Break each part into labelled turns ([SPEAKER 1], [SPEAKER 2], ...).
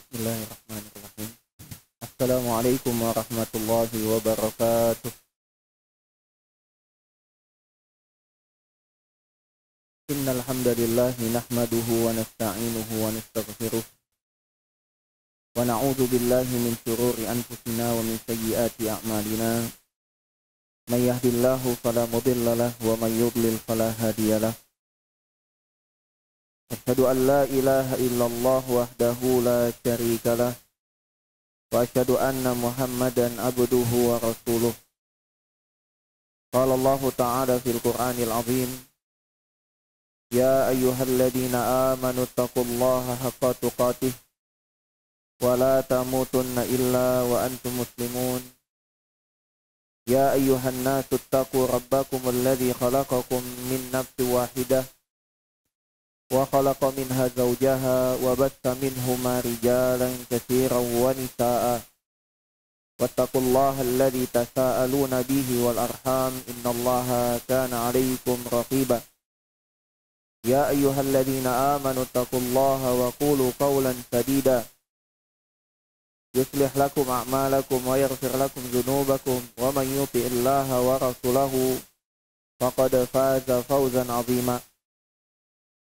[SPEAKER 1] Bismillahirrahmanirrahim. Assalamualaikum warahmatullahi wabarakatuh. Innal hamdalillah nahmaduhu wa nasta'inuhu wa nastaghfiruh wa na'udzu billahi min shururi anfusina wa min sayyiati a'malina. May yahdihillahu fala mudilla lahu wa may yudlil fala hadiyalah. Asyhadu an la ilaha illallah wahdahu la syarika lah wa asyhadu anna Muhammadan abduhu wa rasuluh. Qala Allah ta'ala fil Qur'anil azim, ya ayyuhalladzina amanu taqullaha haqqa tuqatih wa la tamutunna illa wa antum muslimun. Ya ayyuhan nasu taqu rabbakumul ladzi khalaqakum min nafsin wahidah wa khalaqa minha zawjaha wa bassa minhuma rijalan katsiran wa nisaa'a wattaqullaha alladzi tasaaluna bihi wal arham innallaha kana 'alaykum raqiba. Ya ayyuhalladzina amanu taqullaha wa qulu qawlan sadida yuslih lakum a'malakum wa yaghfir lakum dhunubakum wa man yuti'illaha wa rasulahu faqad faza fawzan 'azima.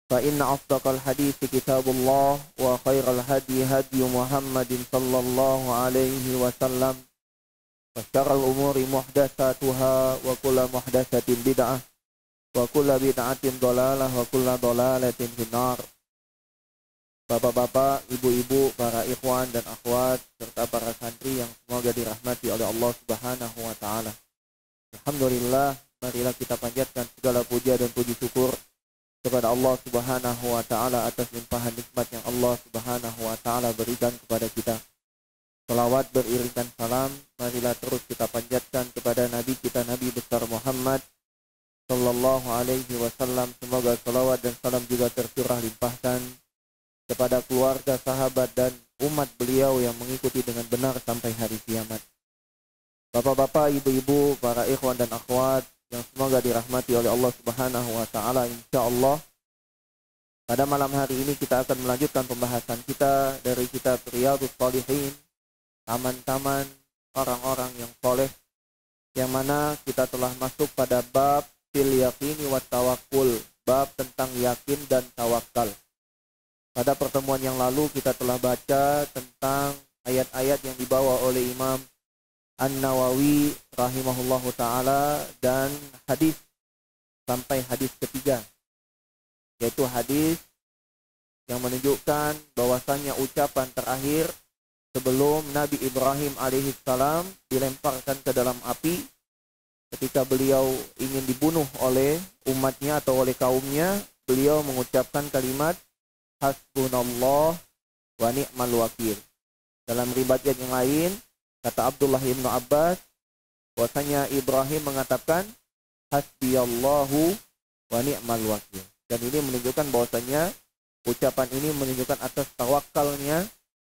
[SPEAKER 1] Fa inna asdaqal hadithi kitabullah wa khairal hadi hadi Muhammadin sallallahu alaihi wasallam wa syarrul umuri muhdatsatuha wa kullu muhdatsatin bid'ah wa kullu bid'atin dhalalah wa kullu dhalalatin finnar. Bapak-bapak, ibu-ibu, para ikhwan dan akhwat serta para santri yang semoga dirahmati oleh Allah Subhanahu wa taala. Alhamdulillah, marilah kita panjatkan segala puja dan puji syukur kepada Allah Subhanahu wa taala atas limpahan nikmat yang Allah Subhanahu wa taala berikan kepada kita. Selawat beriringan salam marilah terus kita panjatkan kepada nabi kita, Nabi besar Muhammad sallallahu alaihi wasallam. Semoga selawat dan salam juga tercurah limpahkan kepada keluarga, sahabat dan umat beliau yang mengikuti dengan benar sampai hari kiamat. Bapak-bapak, ibu-ibu, para ikhwan dan akhwat yang semoga dirahmati oleh Allah Subhanahu wa taala, insyaallah pada malam hari ini kita akan melanjutkan pembahasan kita dari kitab Riyadhus Shalihin, taman-taman orang-orang yang soleh, yang mana kita telah masuk pada bab fil yaqini wat tawakkul, bab tentang yakin dan tawakal. Pada pertemuan yang lalu kita telah baca tentang ayat-ayat yang dibawa oleh Imam An-Nawawi rahimahullahu ta'ala dan hadis sampai hadis ketiga, yaitu hadis yang menunjukkan bahwasannya ucapan terakhir sebelum Nabi Ibrahim alaihissalam dilemparkan ke dalam api ketika beliau ingin dibunuh oleh umatnya atau oleh kaumnya, beliau mengucapkan kalimat hasbunallah wa ni'mal wakil. Dalam riwayat yang lain kata Abdullah bin Abbas, bahwasanya Ibrahim mengatakan hasbiyallahu wa ni'mal wakil. Dan ini menunjukkan bahwasanya ucapan ini menunjukkan atas tawakalnya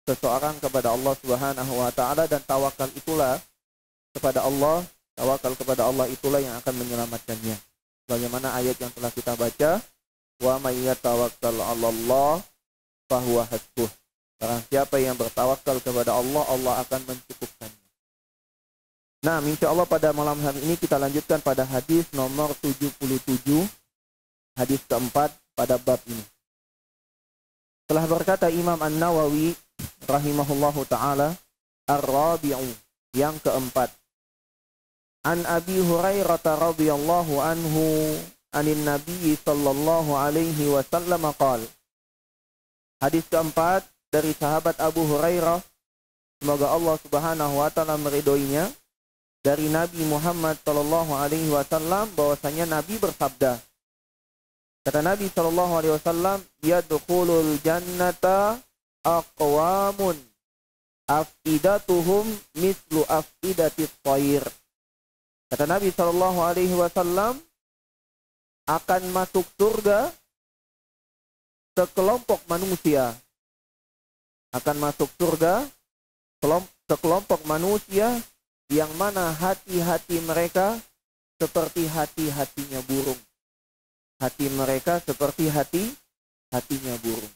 [SPEAKER 1] seseorang kepada Allah Subhanahu wa taala, dan tawakal itulah kepada Allah, tawakal kepada Allah itulah yang akan menyelamatkannya. Bagaimana ayat yang telah kita baca, wa may yatawakkal 'alallah fahuwa hasbuh. Barang siapa yang bertawakal kepada Allah, Allah akan mencukupkannya. Nah, insyaallah pada malam hari ini kita lanjutkan pada hadis nomor 77, hadis keempat pada bab ini. Telah berkata Imam An-Nawawi rahimahullahu taala, ar-rabi'u, yang keempat, an Abi Hurairah radhiyallahu anhu anin Nabi sallallahu alaihi wasallam qala. Hadis keempat dari sahabat Abu Hurairah, semoga Allah Subhanahu wa taala meridhoinya, dari Nabi Muhammad sallallahu alaihi wasallam bahwasanya Nabi bersabda. Kata Nabi sallallahu alaihi wasallam, yadkhulul jannata aqwamun afidatuhum mislu afidatit thair. Kata Nabi sallallahu alaihi wasallam, akan masuk surga sekelompok manusia. Akan masuk surga sekelompok manusia yang mana hati-hati mereka seperti hati-hatinya burung. Hati mereka seperti hati-hatinya burung.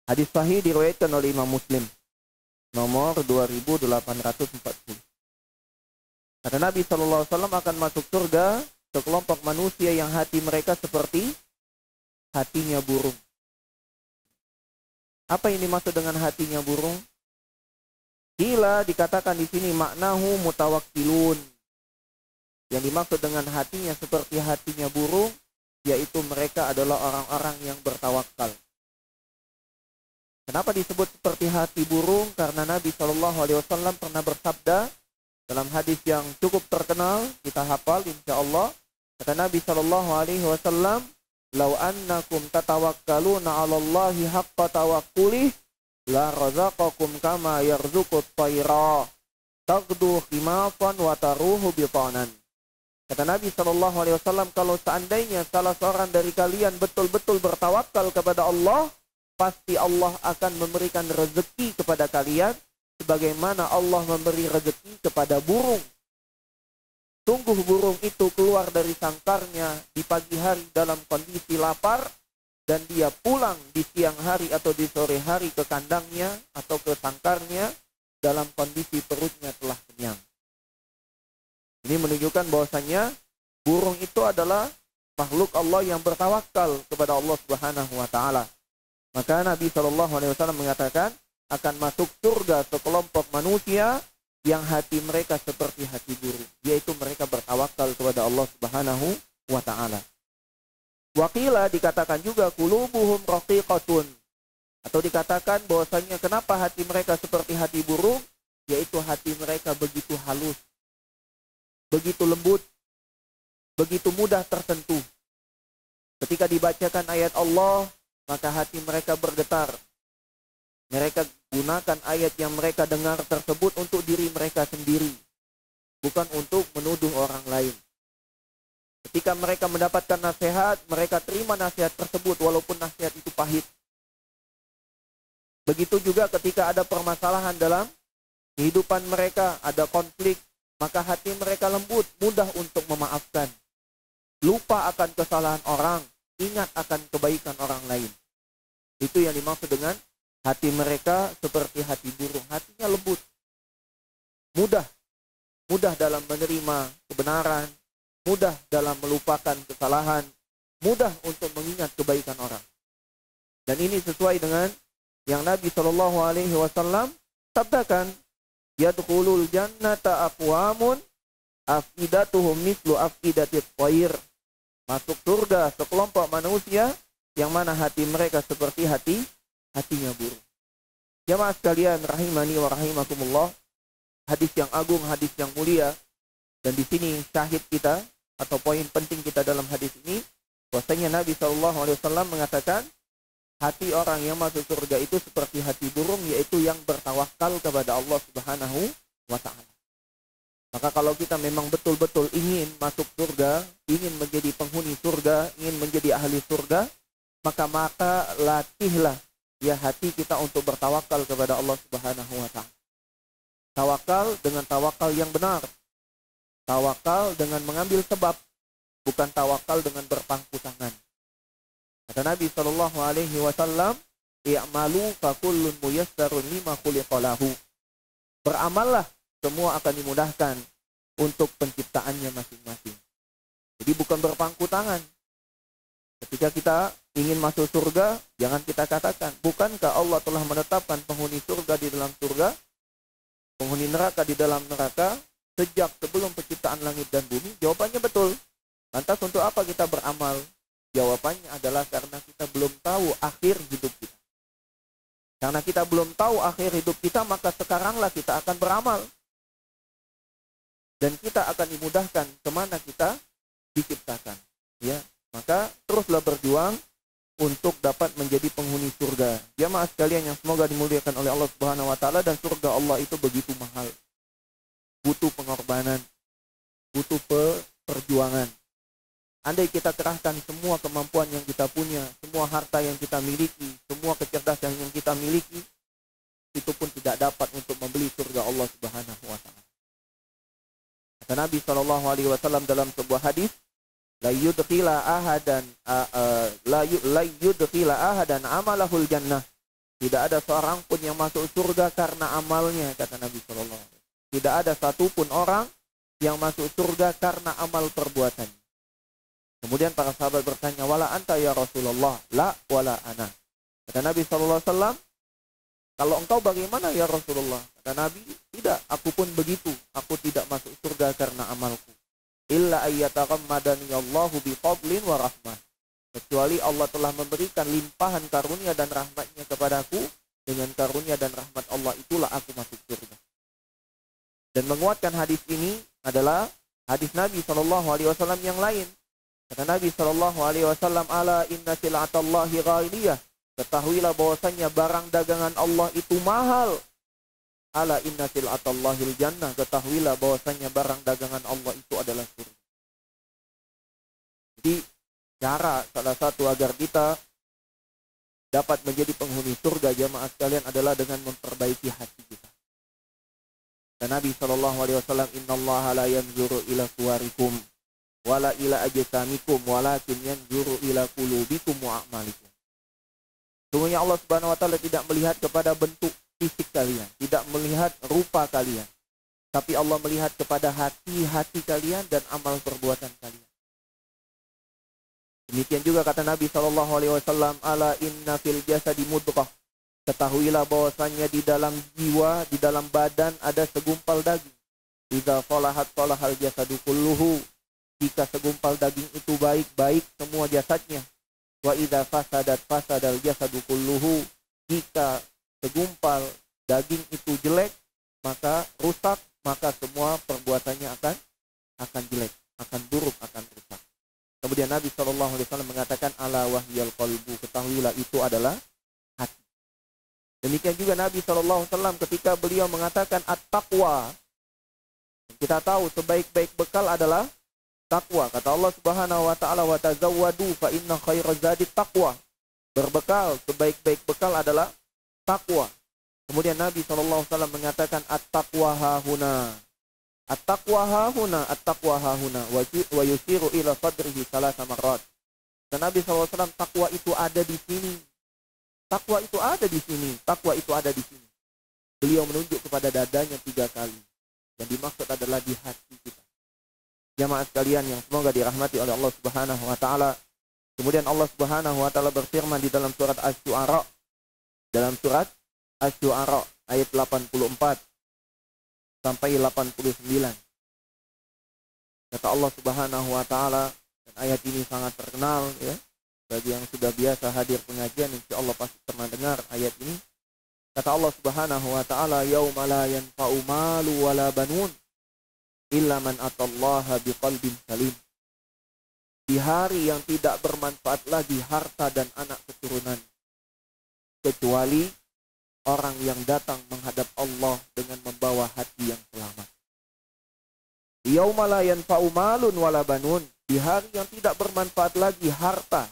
[SPEAKER 1] Hadis sahih diriwayatkan oleh Imam Muslim nomor 2840. Kata Nabi SAW akan masuk surga sekelompok manusia yang hati mereka seperti hatinya burung. Apa yang dimaksud dengan hatinya burung? Gila dikatakan di sini maknahu mutawakkilun. Yang dimaksud dengan hatinya seperti hatinya burung, yaitu mereka adalah orang-orang yang bertawakal. Kenapa disebut seperti hati burung? Karena Nabi SAW pernah bersabda dalam hadis yang cukup terkenal, kita hafal insya Allah. Kata Nabi SAW, "Lau annakum tatawakkaluna 'ala Allahi haqqa tawakkulih, la razaqakum kama yarzuqut tayra, taqdu khimafan wa taruhu bitanan." Kata Nabi SAW, kalau seandainya salah seorang dari kalian betul-betul bertawakal kepada Allah, pasti Allah akan memberikan rezeki kepada kalian, sebagaimana Allah memberi rezeki kepada burung. Sungguh burung itu keluar dari sangkarnya di pagi hari dalam kondisi lapar, dan dia pulang di siang hari atau di sore hari ke kandangnya atau ke sangkarnya dalam kondisi perutnya telah kenyang. Ini menunjukkan bahwasannya burung itu adalah makhluk Allah yang bertawakal kepada Allah Subhanahu wa taala. Maka Nabi SAW mengatakan akan masuk surga sekelompok manusia yang hati mereka seperti hati burung, yaitu mereka bertawakal kepada Allah Subhanahu wa taala. Waqila dikatakan juga qulubuhum raqiqatun, atau dikatakan bahwasanya kenapa hati mereka seperti hati burung, yaitu hati mereka begitu halus, begitu lembut, begitu mudah tersentuh. Ketika dibacakan ayat Allah, maka hati mereka bergetar. Mereka gunakan ayat yang mereka dengar tersebut untuk diri mereka sendiri, bukan untuk menuduh orang lain. Ketika mereka mendapatkan nasihat, mereka terima nasihat tersebut walaupun nasihat itu pahit. Begitu juga ketika ada permasalahan dalam kehidupan mereka, ada konflik, maka hati mereka lembut, mudah untuk memaafkan. Lupa akan kesalahan orang, ingat akan kebaikan orang lain. Itu yang dimaksud dengan hati mereka seperti hati burung. Hatinya lembut, mudah dalam menerima kebenaran, mudah dalam melupakan kesalahan, mudah untuk mengingat kebaikan orang. Dan ini sesuai dengan yang Nabi SAW sabdakan, yadkhulul jannata aqwamun afidatuhum mislu afidatit thair. Masuk surga sekelompok manusia yang mana hati mereka seperti hatinya burung. Jamaah sekalian rahimani wa rahimakumullah, hadis yang agung, hadis yang mulia. Dan di sini syahid kita atau poin penting kita dalam hadis ini, bahwasanya Nabi SAW mengatakan hati orang yang masuk surga itu seperti hati burung, yaitu yang bertawakal kepada Allah Subhanahu wa taala. Maka kalau kita memang betul-betul ingin masuk surga, ingin menjadi penghuni surga, ingin menjadi ahli surga, maka latihlah ya hati kita untuk bertawakal kepada Allah Subhanahu wa taala. Tawakal dengan tawakal yang benar. Tawakal dengan mengambil sebab, bukan tawakal dengan berpangku tangan. Kata Nabi SAW, "I'malu fa kullun muyassarun lima khuliqa lahu." Beramallah, semua akan dimudahkan untuk penciptaannya masing-masing. Jadi bukan berpangku tangan. Ketika kita ingin masuk surga, jangan kita katakan, bukankah Allah telah menetapkan penghuni surga di dalam surga, penghuni neraka di dalam neraka, sejak sebelum penciptaan langit dan bumi? Jawabannya betul. Lantas untuk apa kita beramal? Jawabannya adalah karena kita belum tahu akhir hidup kita. Karena kita belum tahu akhir hidup kita, maka sekaranglah kita akan beramal. Dan kita akan dimudahkan kemana kita diciptakan. Ya, maka teruslah berjuang untuk dapat menjadi penghuni surga. Jamaah sekalian yang semoga dimuliakan oleh Allah Subhanahu wa taala, dan surga Allah itu begitu mahal. Butuh pengorbanan, butuh perjuangan. Andai kita kerahkan semua kemampuan yang kita punya, semua harta yang kita miliki, semua kecerdasan yang kita miliki, itu pun tidak dapat untuk membeli surga Allah Subhanahu wa taala. Kata Nabi SAW dalam sebuah hadis, la yudkhila ahadan amalahul jannah Tidak ada seorang pun yang masuk surga karena amalnya, kata Nabi sallallahu alaihi wasallam. Tidak ada satupun orang yang masuk surga karena amal perbuatan. Kemudian para sahabat bertanya, wala anta ya Rasulullah? La wala ana. Kata Nabi sallallahu alaihi wasallam, kalau engkau bagaimana ya Rasulullah? Kata Nabi, tidak, aku pun begitu. Aku tidak masuk surga karena amalku. Illa ayyataghammadani Allahu biqablin wa rahmah. Kecuali Allah telah memberikan limpahan karunia dan rahmatnya kepadaku. Dengan karunia dan rahmat Allah itulah aku masuk surga. Dan menguatkan hadis ini adalah hadis Nabi SAW yang lain. Kata Nabi SAW, ala inna sil'atallahi ghaliyah. Ketahuilah bahwasanya barang dagangan Allah itu mahal. Ala inna sil'atallahil jannah. Ketahuilah bahwasanya barang dagangan Allah itu adalah surga. Jadi cara salah satu agar kita dapat menjadi penghuni surga jamaah sekalian adalah dengan memperbaiki hati kita. Dan Nabi SAW, innallaha la yanzuru ila suwarikum wala ila ajsamikum walakin yanzuru ila qulubikum wa a'malikum. Sungguhnya Allah Subhanahu wa taala tidak melihat kepada bentuk fisik kalian, tidak melihat rupa kalian, tapi Allah melihat kepada hati-hati kalian dan amal perbuatan kalian. Demikian juga kata Nabi SAW, ala inna fil jasadi mudghah. Ketahuilah bahwasanya di dalam jiwa, di dalam badan ada segumpal daging. Idza salahat salahal jasadu kulluhu. Jika segumpal daging itu baik, baik semua jasadnya. Wa idza fasadat fasadal jasadu kulluhu. Jika segumpal daging itu jelek, maka rusak, maka semua perbuatannya akan jelek, akan buruk, akan rusak. Kemudian Nabi SAW mengatakan, ala wahyal qalbu. Ketahuilah itu adalah hati. Demikian juga Nabi SAW ketika beliau mengatakan at-taqwa. Kita tahu sebaik-baik bekal adalah takwa. Kata Allah Subhanahu wa taala, wa tazawwadu fa inna khairaz zadi taqwa. Berbekal, sebaik-baik bekal adalah takwa. Kemudian Nabi SAW mengatakan at-taqwa hahuna. At-taqwa hahuna, at-taqwa hahuna wa yusiru ila sadrihi salasa marrat. Dan Nabi SAW, takwa itu ada di sini. Takwa itu ada di sini. Takwa itu ada di sini. Beliau menunjuk kepada dadanya 3 kali. Yang dimaksud adalah di hati kita. Jamaah sekalian yang semoga dirahmati oleh Allah Subhanahu wa taala. Kemudian Allah Subhanahu wa taala berfirman di dalam surat Asy-Syu'ara. Dalam surat Asy-Syu'ara ayat 84 sampai 89. Kata Allah Subhanahu wa taala, dan ayat ini sangat terkenal ya. Bagi yang sudah biasa hadir pengajian, insyaallah pasti pernah dengar ayat ini. Kata Allah Subhanahu wa taala, yauma la yanfa'u malu wala banun illa man atallaha biqalbin salim. Di hari yang tidak bermanfaat lagi harta dan anak keturunan, kecuali orang yang datang menghadap Allah dengan membawa hati yang selamat. Yauma la yanfa'u malun wala banun. Di hari yang tidak bermanfaat lagi harta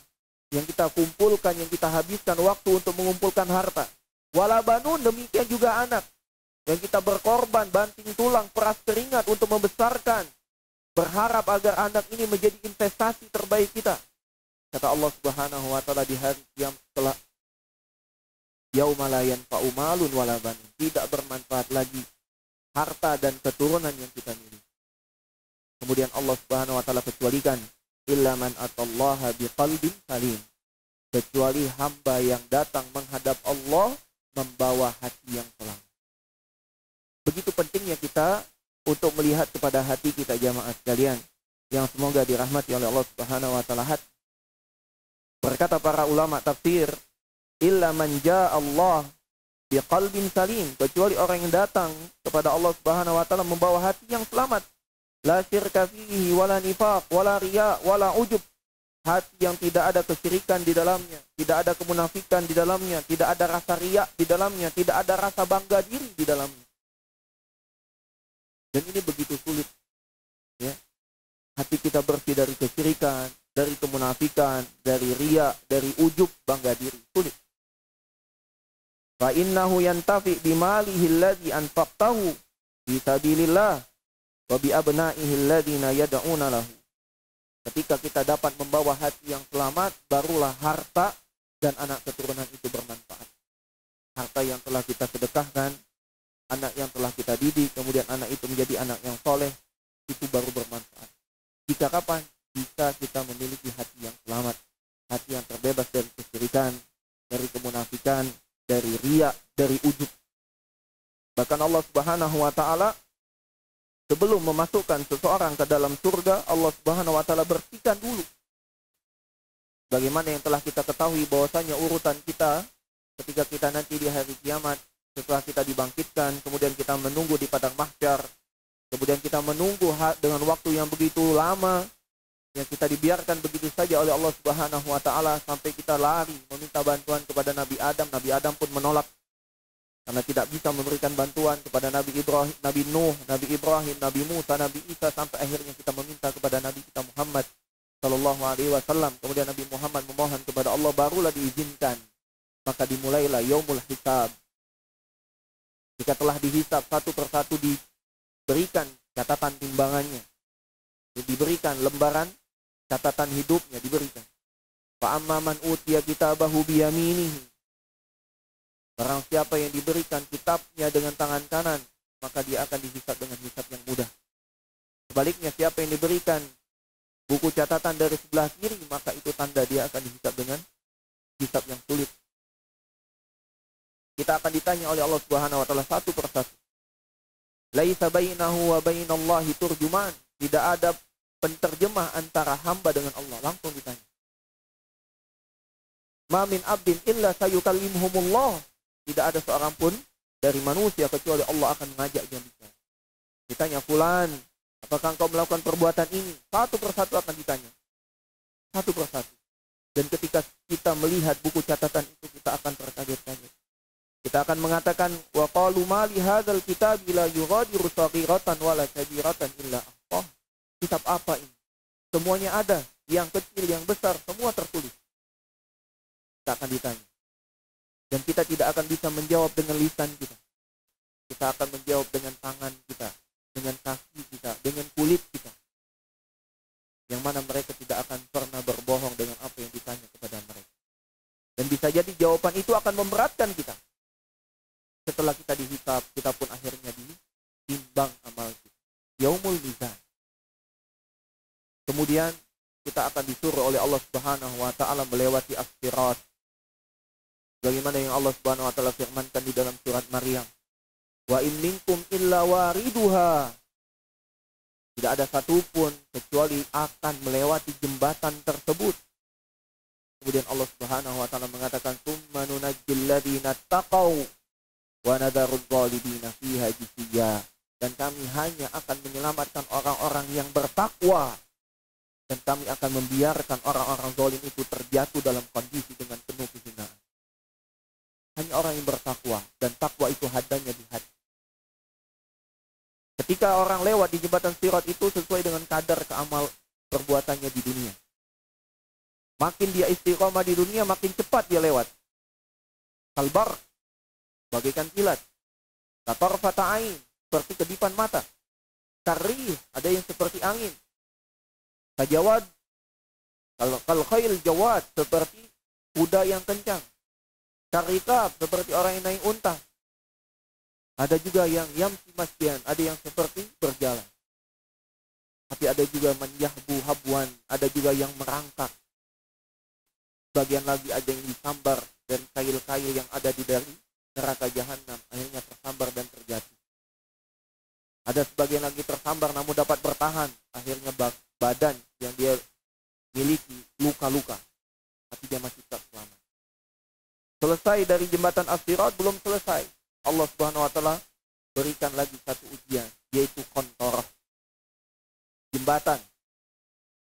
[SPEAKER 1] yang kita kumpulkan, yang kita habiskan waktu untuk mengumpulkan harta. Wala banun, demikian juga anak yang kita berkorban, banting tulang, peras keringat untuk membesarkan, berharap agar anak ini menjadi investasi terbaik kita. Kata Allah Subhanahu wa taala di hari yang telah yauma la yanfa'u malun wala banun, tidak bermanfaat lagi harta dan keturunan yang kita miliki. Kemudian Allah Subhanahu wa taala kecualikan illa man atallaha biqalbin salim, kecuali hamba yang datang menghadap Allah membawa hati yang selamat. Begitu pentingnya kita untuk melihat kepada hati kita jamaah sekalian yang semoga dirahmati oleh Allah Subhanahu wa taala. Berkata para ulama tafsir, illa man jaa Allah biqalbin salim, kecuali orang yang datang kepada Allah Subhanahu wa taala membawa hati yang selamat. La syirka fihi wala nifaq wala riya wala ujub. Hati yang tidak ada kesyirikan di dalamnya, tidak ada kemunafikan di dalamnya, tidak ada rasa riya di dalamnya, tidak ada rasa bangga diri di dalamnya. Dan ini begitu sulit. Ya. Hati kita bersih dari kesyirikan, dari kemunafikan, dari riya, dari ujub, bangga diri. Sulit. Fa innahu yantafi bimalihi alladhi anfaqtahu fi sabilillah wa bi abna'ihi alladhina yad'una lahu. Ketika kita dapat membawa hati yang selamat, barulah harta dan anak keturunan itu bermanfaat. harta yang telah kita sedekahkan, anak yang telah kita didik, kemudian anak itu menjadi anak yang soleh, itu baru bermanfaat. Jika kapan? Jika kita memiliki hati yang selamat, hati yang terbebas dari kesyirikan, dari kemunafikan, dari riya, dari ujub. Bahkan Allah Subhanahu wa taala sebelum memasukkan seseorang ke dalam surga, Allah Subhanahu wa taala bersihkan dulu. Bagaimana yang telah kita ketahui bahwasanya urutan kita ketika kita nanti di hari kiamat, setelah kita dibangkitkan, kemudian kita menunggu di padang mahsyar, kemudian kita menunggu dengan waktu yang begitu lama, yang kita dibiarkan begitu saja oleh Allah Subhanahu wa taala sampai kita lari meminta bantuan kepada Nabi Adam. Nabi Adam pun menolak karena tidak bisa memberikan bantuan kepada Nabi Ibrahim, Nabi Nuh, Nabi Ibrahim, Nabi Musa, Nabi Isa, sampai akhirnya kita meminta kepada Nabi kita Muhammad sallallahu alaihi wasallam. Kemudian Nabi Muhammad memohon kepada Allah, barulah diizinkan. Maka dimulailah yaumul hisab. Jika telah dihisab satu persatu, diberikan catatan timbangannya, diberikan lembaran catatan hidupnya, diberikan. Fa amma man utiya kitabahu biyaminihi. Barang siapa yang diberikan kitabnya dengan tangan kanan, maka dia akan dihisab dengan hisab yang mudah. Sebaliknya, siapa yang diberikan buku catatan dari sebelah kiri, maka itu tanda dia akan dihisab dengan hisab yang sulit. Kita akan ditanya oleh Allah Subhanahu wa taala satu persatu. Laisa bainahu wa bainallahi turjuman. Tidak ada penterjemah antara hamba dengan Allah. Langsung ditanya. Ma min abdin illa sayukallimuhumullah. Tidak ada seorang pun dari manusia kecuali Allah akan mengajak dia bicara. Ditanya, fulan, apakah engkau melakukan perbuatan ini? Satu persatu akan ditanya. Satu persatu. Dan ketika kita melihat buku catatan itu, kita akan terkaget-kaget. Kita akan mengatakan, wa qalu ma li hadzal kitabi la yughadiru saghiratan wala kabiratan illa ahsah. Kitab apa ini? Semuanya ada, yang kecil, yang besar, semua tertulis. Kita akan ditanya. Dan kita tidak akan bisa menjawab dengan lisan kita. Kita akan menjawab dengan tangan kita, dengan kaki kita, dengan kulit kita. Yang mana mereka tidak akan pernah berbohong dengan apa yang ditanya kepada mereka. Dan bisa jadi jawaban itu akan memberatkan kita. Setelah kita dihisab, kita pun akhirnya ditimbang amal kita. Yaumul mizan. Kemudian kita akan disuruh oleh Allah Subhanahu wa taala melewati as-sirat. Bagaimana yang Allah Subhanahu wa taala firmankan di dalam surat Maryam. Wa in minkum illa wariduha. Tidak ada satupun kecuali akan melewati jembatan tersebut. Kemudian Allah Subhanahu wa taala mengatakan, "Tsumma nunajjil ladzina taqaw wa nadharudz dzalimin fiha jithiya." Dan kami hanya akan menyelamatkan orang-orang yang bertakwa. Dan kami akan membiarkan orang-orang zalim itu terjatuh dalam kondisi dengan penuh kehinaan. Hanya orang yang bertakwa, dan takwa itu hadanya di hati. Ketika orang lewat di jembatan sirat itu sesuai dengan kadar keamal perbuatannya di dunia. Makin dia istiqomah di dunia, makin cepat dia lewat. Kalbar, bagaikan kilat. Kator fata'ain, seperti kedipan mata. Karih, ada yang seperti angin. Kajawad, kal khail jawad, seperti kuda yang kencang. Karikab, seperti orang yang naik unta. Ada juga yang yamsi masjian, ada yang seperti berjalan. Tapi ada juga man yahbu habwan, ada juga yang merangkak. Bagian lagi ada yang disambar dari kail-kail yang ada di dari neraka jahanam, akhirnya tersambar dan terjatuh. Ada sebagian lagi tersambar namun dapat bertahan, akhirnya badan yang dia miliki luka-luka, tapi dia masih tetap selamat. Selesai dari jembatan as-sirat, belum selesai. Allah Subhanahu wa taala berikan lagi satu ujian, yaitu qantarah. Jembatan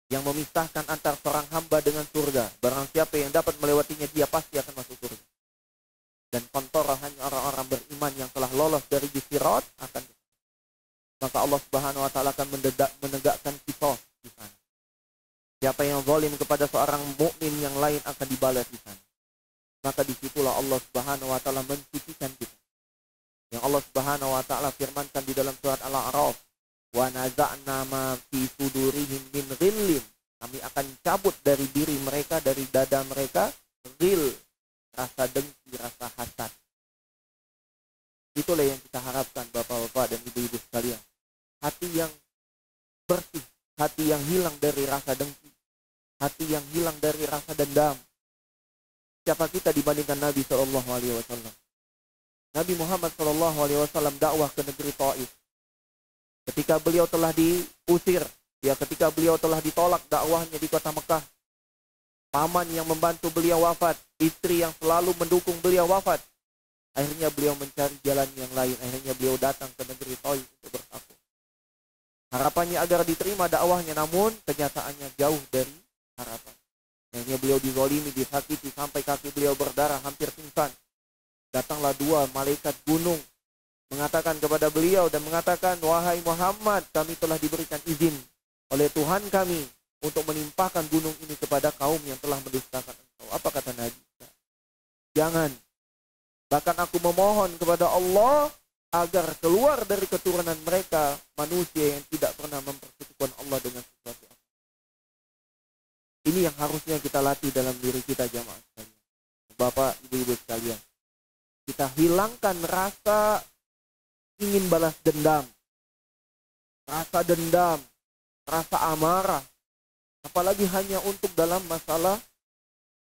[SPEAKER 1] yang memisahkan antara seorang hamba dengan surga. Barang siapa yang dapat melewatinya, dia pasti akan masuk surga. Dan qantarah hanya orang-orang beriman yang telah lolos dari sirat akan. Maka Allah Subhanahu wa taala akan menegakkan qisas di sana. Siapa yang zalim kepada seorang mukmin yang lain akan dibalas di sana. Maka disitulah Allah Subhanahu wa taala mensucikan kita. Yang Allah Subhanahu wa taala firmankan di dalam surat Al-A'raf, wa naza'na ma fi sudurihim min ghillin. Kami akan cabut dari diri mereka, dari dada mereka, ghil, rasa dengki, rasa hasad. Itulah yang kita harapkan bapak-bapak dan ibu-ibu sekalian. Hati yang bersih, hati yang hilang dari rasa dengki, hati yang hilang dari rasa dendam. Siapa kita dibandingkan Nabi SAW? Nabi Muhammad SAW dakwah ke negeri Taif. Ketika beliau telah diusir, ketika beliau telah ditolak dakwahnya di kota Mekah, paman yang membantu beliau wafat, istri yang selalu mendukung beliau wafat. Akhirnya beliau mencari jalan yang lain. Akhirnya beliau datang ke negeri Taif untuk bertakwa. Harapannya agar diterima dakwahnya, namun kenyataannya jauh dari harapan. Akhirnya beliau dizalimi, disakiti sampai kaki beliau berdarah, hampir pingsan. Datanglah dua malaikat gunung mengatakan kepada beliau dan mengatakan, wahai Muhammad, kami telah diberikan izin oleh Tuhan kami untuk menimpakan gunung ini kepada kaum yang telah mendustakan engkau. Apa kata Nabi? Jangan. Bahkan aku memohon kepada Allah agar keluar dari keturunan mereka manusia yang tidak pernah mempersekutukan Allah dengan sesuatu. Ini yang harusnya kita latih dalam diri kita, jamaah sekalian. Bapak, ibu-ibu sekalian. Kita hilangkan rasa ingin balas dendam, rasa amarah, apalagi hanya untuk dalam masalah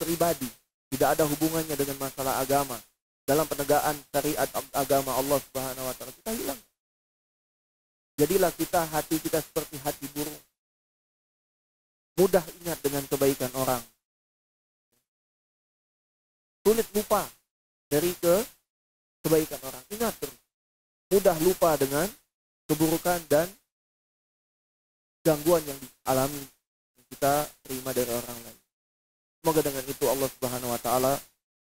[SPEAKER 1] pribadi, tidak ada hubungannya dengan masalah agama. Dalam penegakan syariat agama Allah Subhanahu wa taala kita hilang. Jadilah hati kita seperti hati burung. Mudah ingat dengan kebaikan orang. Sulit lupa dari kebaikan orang. Ingat terus. Mudah lupa dengan keburukan dan gangguan yang dialami, yang kita terima dari orang lain. Semoga dengan itu Allah Subhanahu wa taala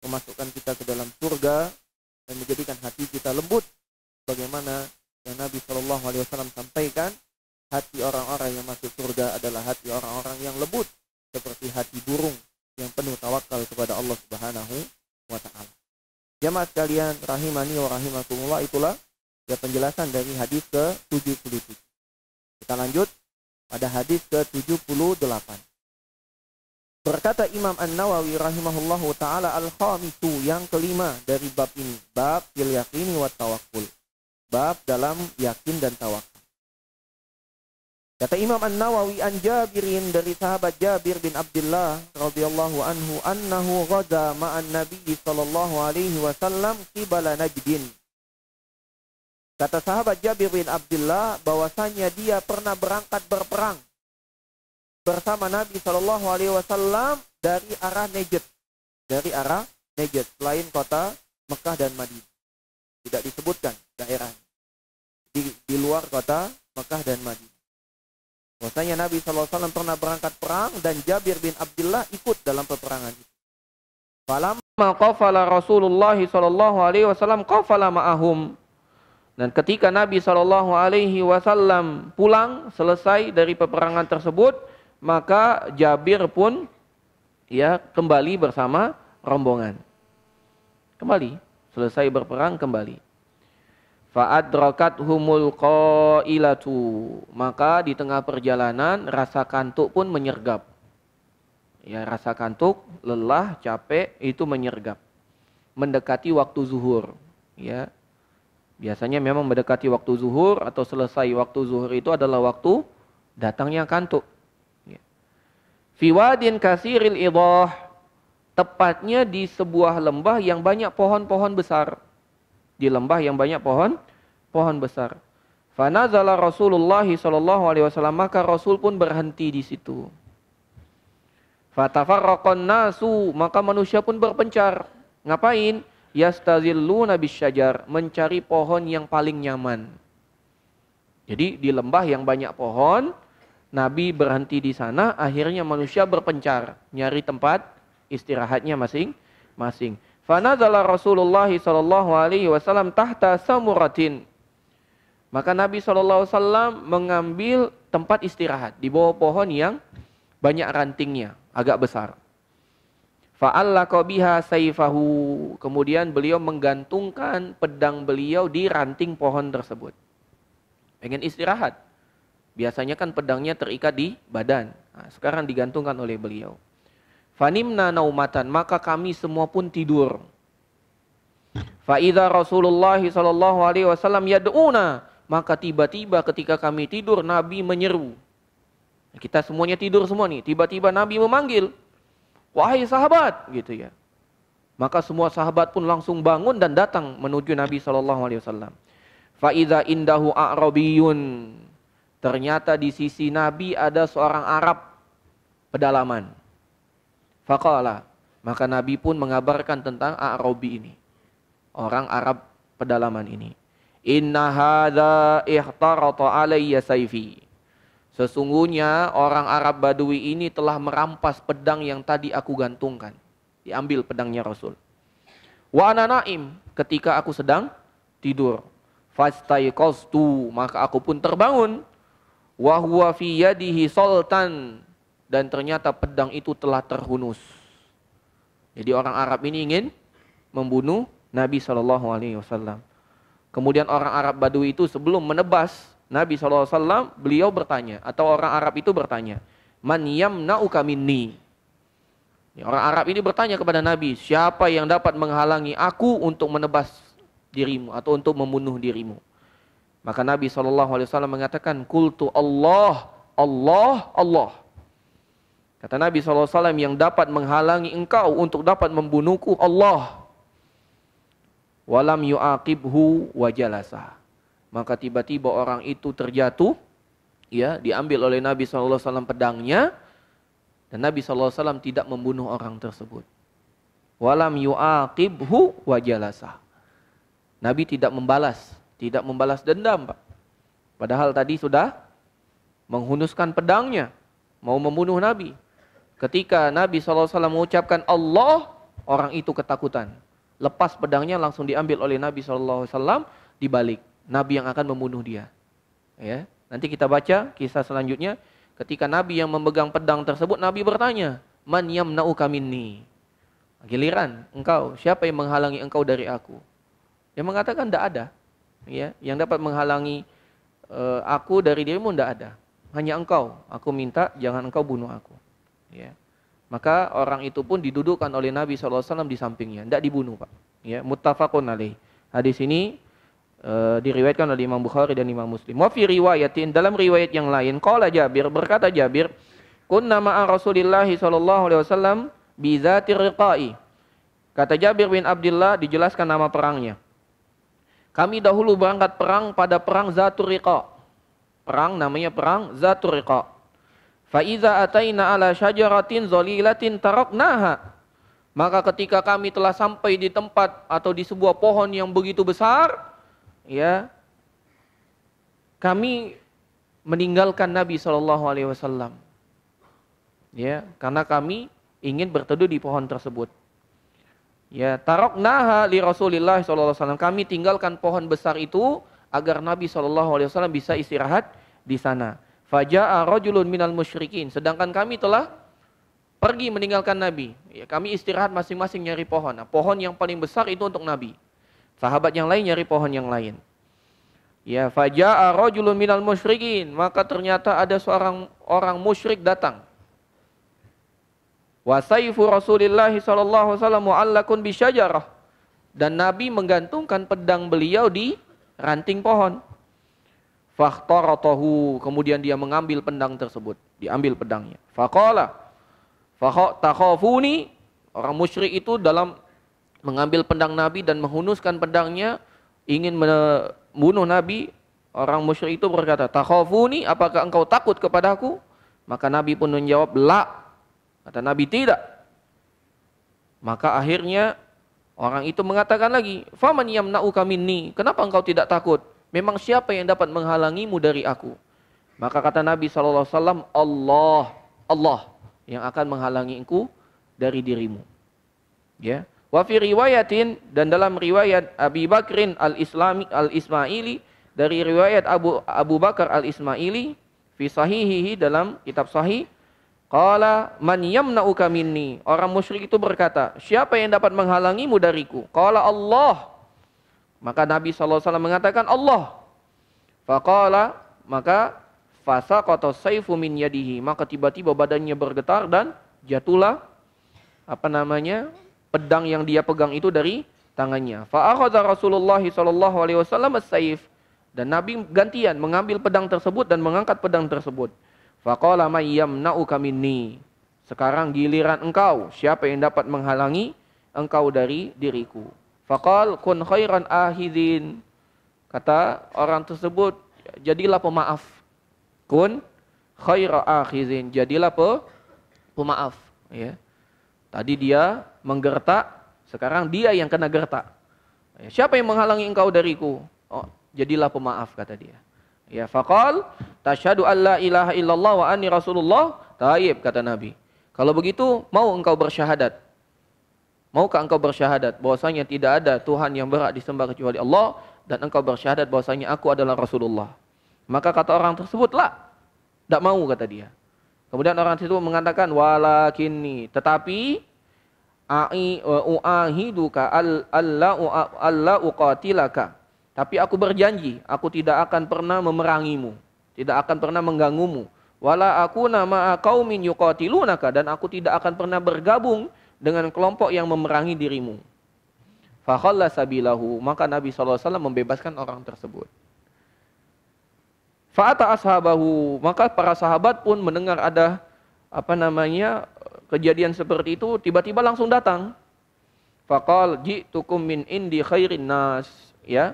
[SPEAKER 1] memasukkan kita ke dalam surga dan menjadikan hati kita lembut bagaimana yang Nabi Shallallahu alaihi wasallam sampaikan, hati orang-orang yang masuk surga adalah hati orang-orang yang lembut seperti hati burung yang penuh tawakal kepada Allah Subhanahu wa taala. Jamaah sekalian rahimani wa rahimakumullah, itulah ya penjelasan dari hadis ke-77. Kita lanjut pada hadis ke-78. Berkata Imam An-Nawawi rahimahullahu ta'ala, al-khamisu, yang kelima dari bab ini, bab fil yaqini wa tawakkul, bab dalam yakin dan tawakal. Kata Imam An-Nawawi, an Jabirin, dari sahabat Jabir bin Abdullah radhiyallahu anhu, annahu ghaza ma'an Nabi sallallahu alaihi wasallam qibala Najdin. Kata sahabat Jabir bin Abdullah bahwasanya dia pernah berangkat berperang bersama Nabi Shallallahu Alaihi Wasallam dari arah Najd, selain kota Mekah dan Madinah. Tidak disebutkan daerah di luar kota Mekah dan Madinah. Bahwasanya Nabi Shallallahu Alaihi Wasallam pernah berangkat perang dan Jabir bin Abdullah ikut dalam peperangan itu. Falamma qafala Rasulullah Shallallahu Alaihi Wasallam qafala ma'ahum. Dan ketika Nabi Shallallahu Alaihi Wasallam pulang selesai dari peperangan tersebut, maka Jabir pun kembali bersama rombongan. Kembali, selesai berperang kembali. Fa'adrakathumul qailatu, maka di tengah perjalanan rasa kantuk pun menyergap. Ya, rasa kantuk, lelah, capek itu menyergap. Mendekati waktu zuhur, ya. Biasanya memang mendekati waktu zuhur atau selesai waktu zuhur itu adalah waktu datangnya kantuk. Fi wadin kasiril idah, tepatnya di sebuah lembah yang banyak pohon-pohon besar. Di lembah yang banyak pohon besar. Fa nazala Rasulullah sallallahu alaihi wasallam, maka Rasul pun berhenti di situ. Fa tafarraqan nasu, maka manusia pun berpencar. Ngapain? Yastazilluna bisyajar, mencari pohon yang paling nyaman. Jadi di lembah yang banyak pohon, Nabi berhenti di sana, akhirnya manusia berpencar, nyari tempat istirahatnya masing-masing. Fanazala Rasulullah sallallahu alaihi wasallam tahta samuratin. Maka Nabi sallallahu alaihi wasallam mengambil tempat istirahat di bawah pohon yang banyak rantingnya, agak besar. Fa'allaqa biha sayfahu. Kemudian beliau menggantungkan pedang beliau di ranting pohon tersebut. Pengen istirahat. Biasanya kan pedangnya terikat di badan. Nah, sekarang digantungkan oleh beliau. Fanimna naumatan, maka kami semua pun tidur.
[SPEAKER 2] Fa idza Rasulullah sallallahu alaihi wasallam yad'una, maka tiba-tiba ketika kami tidur Nabi menyeru. Kita semuanya tidur semua nih, tiba-tiba Nabi memanggil, "Wahai sahabat," gitu ya. Maka semua sahabat pun langsung bangun dan datang menuju Nabi sallallahu alaihi wasallam. Fa idza indahu a'rabiyun, ternyata di sisi Nabi ada seorang Arab pedalaman. Faqala, maka Nabi pun mengabarkan tentang A'rabi ini, orang Arab pedalaman ini. Inna hadza ihtarata alayya sayfi. Sesungguhnya orang Arab Badui ini telah merampas pedang yang tadi aku gantungkan. Diambil pedangnya Rasul. Wa ana naim, ketika aku sedang tidur. Fastaiqastu, maka aku pun terbangun. Wa huwa fi yadihi sultan, dan ternyata pedang itu telah terhunus. Jadi orang Arab ini ingin membunuh Nabi SAW. Kemudian orang Arab Badui itu sebelum menebas Nabi SAW, beliau bertanya, atau orang Arab itu bertanya, "Man yamna'uka minni?" Orang Arab ini bertanya kepada Nabi, siapa yang dapat menghalangi aku untuk menebas dirimu atau untuk membunuh dirimu? Maka Nabi SAW mengatakan, "Qultu Allah, Allah, Allah." Kata Nabi SAW, yang dapat menghalangi engkau untuk dapat membunuhku Allah. Walam yu'aqibhu wajalasa. Maka tiba-tiba orang itu terjatuh, ya, diambil oleh Nabi SAW pedangnya, dan Nabi SAW tidak membunuh orang tersebut. Walam yu'aqibhu wajalasa. Nabi tidak membalas dendam, Pak. Padahal tadi sudah menghunuskan pedangnya, mau membunuh Nabi. Ketika Nabi SAW mengucapkan Allah, orang itu ketakutan. Lepas pedangnya langsung diambil oleh Nabi SAW, dibalik. Nabi yang akan membunuh dia. Ya, nanti kita baca kisah selanjutnya. Ketika Nabi yang memegang pedang tersebut, Nabi bertanya, "Man yamna'uka minni?" Giliran, engkau, siapa yang menghalangi engkau dari aku? Dia mengatakan tidak ada. Ya, yang dapat menghalangi aku dari dirimu tidak ada. Hanya engkau. Aku minta jangan engkau bunuh aku. Ya. Maka orang itu pun didudukkan oleh Nabi SAW di sampingnya, tidak dibunuh, Pak. Ya, muttafaqun alaih. Hadis ini diriwayatkan oleh Imam Bukhari dan Imam Muslim. Wa fi riwayatin, dalam riwayat yang lain, qala Jabir, berkata Jabir, kunna ma'a Rasulillah sallallahu alaihi wasallam bi dzatir riqai. Kata Jabir bin Abdullah, dijelaskan nama perangnya. Kami dahulu berangkat perang pada perang Zatur Riqa. Perang namanya perang Zatur Riqa. Fa iza ataina ala syajaratin zalilatin taraknaha. Maka ketika kami telah sampai di tempat atau di sebuah pohon yang begitu besar, ya, kami meninggalkan Nabi SAW. Ya, karena kami ingin berteduh di pohon tersebut. Ya, taraknaha li Rasulillah SAW. Kami tinggalkan pohon besar itu agar Nabi SAW bisa istirahat di sana. Faja'a rajulun minal musyrikin. Sedangkan kami telah pergi meninggalkan Nabi. Ya, kami istirahat masing-masing nyari pohon. Nah, pohon yang paling besar itu untuk Nabi. Sahabat yang lain nyari pohon yang lain. Ya, faja'a rajulun minal musyrikin, maka ternyata ada seorang orang musyrik datang. Wa sayfu Rasulillah sallallahu alaihi wasallam mu'allaqun bi syajarah, dan Nabi menggantungkan pedang beliau di ranting pohon. Fakhtaratahu, kemudian dia mengambil pedang tersebut, diambil pedangnya. Faqala takhafuni, orang musyrik itu dalam mengambil pedang Nabi dan menghunuskan pedangnya ingin membunuh Nabi. Orang musyrik itu berkata, "Takhafuni, apakah engkau takut kepadaku?" Maka Nabi pun menjawab, "La." Kata Nabi, "Tidak." Maka akhirnya orang itu mengatakan lagi, "Faman yamna'uka minni?" Kenapa engkau tidak takut? Memang siapa yang dapat menghalangimu dari aku? Maka kata Nabi SAW, Allah, Allah yang akan menghalangi engkau dari dirimu. Ya. Wa fi riwayatin, dan dalam riwayat Abi Bakrin al-Ismaili, dari riwayat Abu Bakar al-Ismaili fi sahihihi, dalam kitab sahih, qala man yamna'uka minni, orang musyrik itu berkata, siapa yang dapat menghalangimu dariku? Qala Allah. Maka Nabi SAW mengatakan Allah. Faqala, maka fasaqata sayfu min yadihi, maka tiba-tiba badannya bergetar dan jatuhlah pedang yang dia pegang itu dari tangannya. Fa akhadha Rasulullah sallallahu alaihi wasallam as-saif, dan Nabi gantian mengambil pedang tersebut dan mengangkat pedang tersebut. Faqala may yamna'uka minni, sekarang giliran engkau, siapa yang dapat menghalangi engkau dari diriku. Faqal kun khairan ahidin, kata orang tersebut, jadilah pemaaf. Kun khaira akhizin, jadilah pemaaf, ya. Tadi dia menggertak, sekarang dia yang kena gertak. Siapa yang menghalangi engkau dariku? Oh, jadilah pemaaf, kata dia. Ya, faqal tasyhadu alla ilaha illallah wa anni rasulullah. Taib, kata Nabi. Kalau begitu, mau engkau bersyahadat? Maukah engkau bersyahadat bahwasanya tidak ada Tuhan yang berhak disembah kecuali Allah, dan engkau bersyahadat bahwasanya aku adalah Rasulullah? Maka kata orang tersebut, la, tidak mau, kata dia. Kemudian orang tersebut mengatakan, walakinni, tetapi uahiduka alla uqatilaka, tapi aku berjanji, aku tidak akan pernah memerangimu, tidak akan pernah mengganggumu. Wala aku nama qaumin yuqatilunaka, dan aku tidak akan pernah bergabung dengan kelompok yang memerangi dirimu. Fa khalla sabilahu, maka Nabi SAW membebaskan orang tersebut. Fa'ata ashabahu, maka para sahabat pun mendengar ada kejadian seperti itu, tiba-tiba langsung datang. Faqal ji'tukum min indi khairin nas, ya.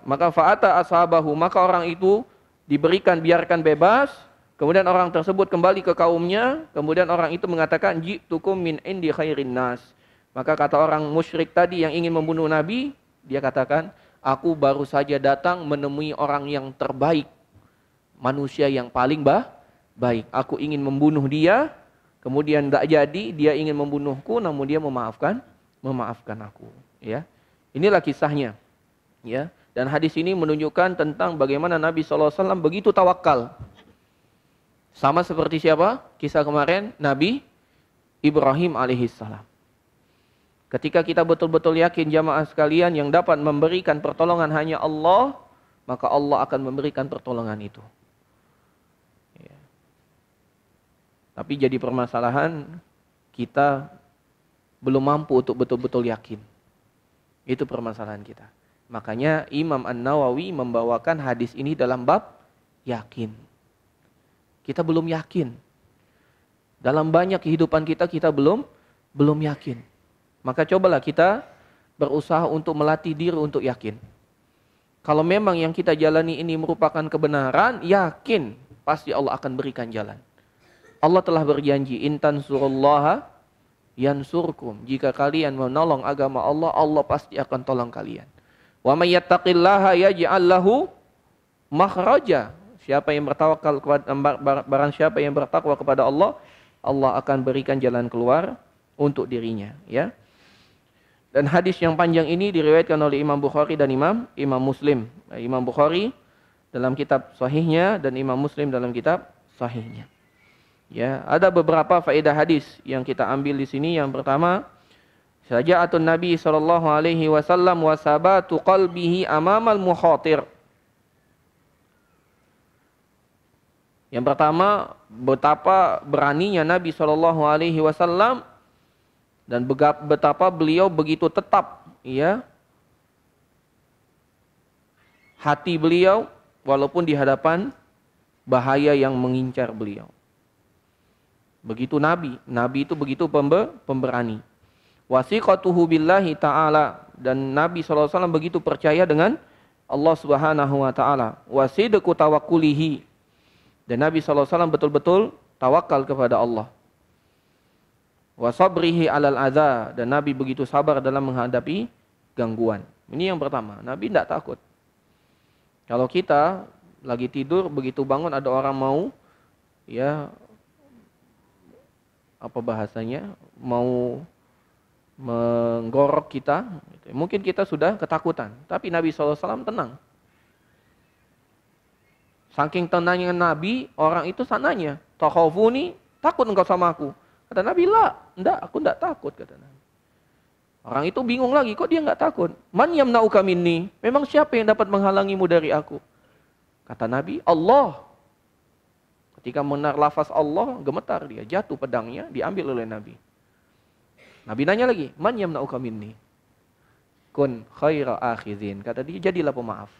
[SPEAKER 2] Maka fa'ata ashabahu, maka orang itu biarkan bebas. Kemudian orang tersebut kembali ke kaumnya. Kemudian orang itu mengatakan, ji'tukum min indi khairin nas. Maka kata orang musyrik tadi yang ingin membunuh Nabi, dia katakan, aku baru saja datang menemui orang yang terbaik, manusia yang paling baik. Aku ingin membunuh dia, kemudian tidak jadi, dia ingin membunuhku, namun dia memaafkan aku. Ya, inilah kisahnya. Ya, dan hadis ini menunjukkan tentang bagaimana Nabi SAW begitu tawakal. Sama seperti siapa? Kisah kemarin Nabi Ibrahim alaihissalam. Ketika kita betul-betul yakin jamaah sekalian yang dapat memberikan pertolongan hanya Allah, maka Allah akan memberikan pertolongan itu. Ya. Tapi jadi permasalahan, kita belum mampu untuk betul-betul yakin. Itu permasalahan kita. Makanya Imam An-Nawawi membawakan hadis ini dalam bab yakin. Kita belum yakin. Dalam banyak kehidupan kita belum yakin. Maka cobalah kita berusaha untuk melatih diri untuk yakin. Kalau memang yang kita jalani ini merupakan kebenaran, yakin pasti Allah akan berikan jalan. Allah telah berjanji, in tansurullaha yansurkum. Jika kalian menolong agama Allah, Allah pasti akan tolong kalian. Wa may yattaqillaha yaj'al lahu makhraja. Siapa yang bertawakal kepada barang siapa yang bertakwa kepada Allah, Allah akan berikan jalan keluar untuk dirinya, ya. Dan hadis yang panjang ini diriwayatkan oleh Imam Bukhari dan Imam Muslim. Imam Bukhari dalam kitab sahihnya dan Imam Muslim dalam kitab sahihnya. Ya, ada beberapa faedah hadis yang kita ambil di sini. Yang pertama, syaja'atun Nabi sallallahu alaihi wasallam wa sabatu qalbihi amamal mukhatir. Yang pertama, betapa beraninya Nabi sallallahu alaihi wasallam dan betapa beliau begitu tetap, ya, hati beliau walaupun di hadapan bahaya yang mengincar beliau. Begitu Nabi itu begitu pemberani. Wasiqatuhu billahi ta'ala, dan Nabi SAW begitu percaya dengan Allah Subhanahu wa ta'ala. Wasidqu tawakkulihi, dan Nabi SAW betul-betul tawakal kepada Allah. Wasabrihi alal adza, dan Nabi begitu sabar dalam menghadapi gangguan. Ini yang pertama, Nabi tidak takut. Kalau kita lagi tidur, begitu bangun ada orang mau, ya, apa bahasanya, mau menggorok kita, mungkin kita sudah ketakutan. Tapi Nabi SAW tenang. Saking tenangnya Nabi, orang itu sananya, takhafuni, takut engkau sama aku. Kata Nabi, la, enggak, aku enggak takut, kata Nabi. Orang itu bingung lagi, kok dia enggak takut? Man yamna'uka minni, memang siapa yang dapat menghalangimu dari aku? Kata Nabi, Allah. Ketika mendengar lafaz Allah, gemetar dia, jatuh pedangnya, diambil oleh Nabi. Nabi nanya lagi, man yamna'uka minni, kun khaira akhizin. Kata dia, jadilah pemaaf.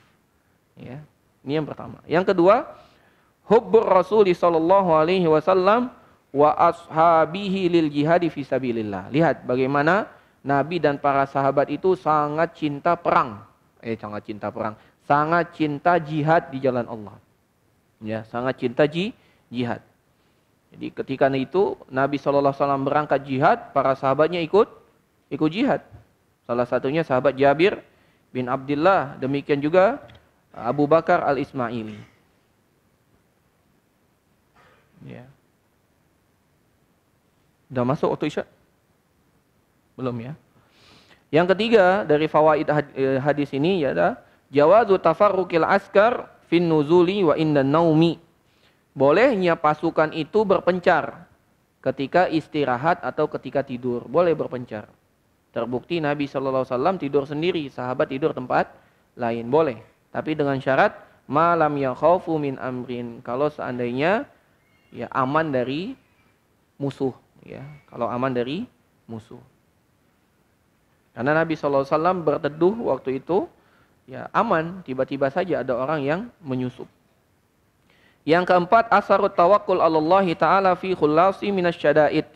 [SPEAKER 2] Ya. Ini yang pertama. Yang kedua, hubbur Rasul sallallahu alaihi wasallam wa ashabihi lil jihadi fi sabilillah. Lihat bagaimana Nabi dan para sahabat itu sangat cinta perang. Sangat cinta perang. Sangat cinta jihad di jalan Allah. Ya, sangat cinta jihad. Jadi ketika itu Nabi SAW berangkat jihad, para sahabatnya ikut jihad. Salah satunya sahabat Jabir bin Abdullah, demikian juga Abu Bakar al-Ismaili. Ya. Udah masuk waktu Isya? Belum ya. Yang ketiga dari fawaid hadis ini adalah jawazu tafarruqil askar fin nuzuli wa indan naumi. Bolehnya pasukan itu berpencar ketika istirahat atau ketika tidur. Boleh berpencar. Terbukti Nabi SAW tidur sendiri, sahabat tidur tempat lain. Boleh. Tapi dengan syarat malam yakhaufu min amrin. Kalau seandainya ya aman dari musuh. Ya, kalau aman dari musuh. Karena Nabi SAW berteduh waktu itu ya aman, tiba-tiba saja ada orang yang menyusup. Yang keempat, asarut tawakkul 'Allah Ta'ala fi khulasi minasyada'id.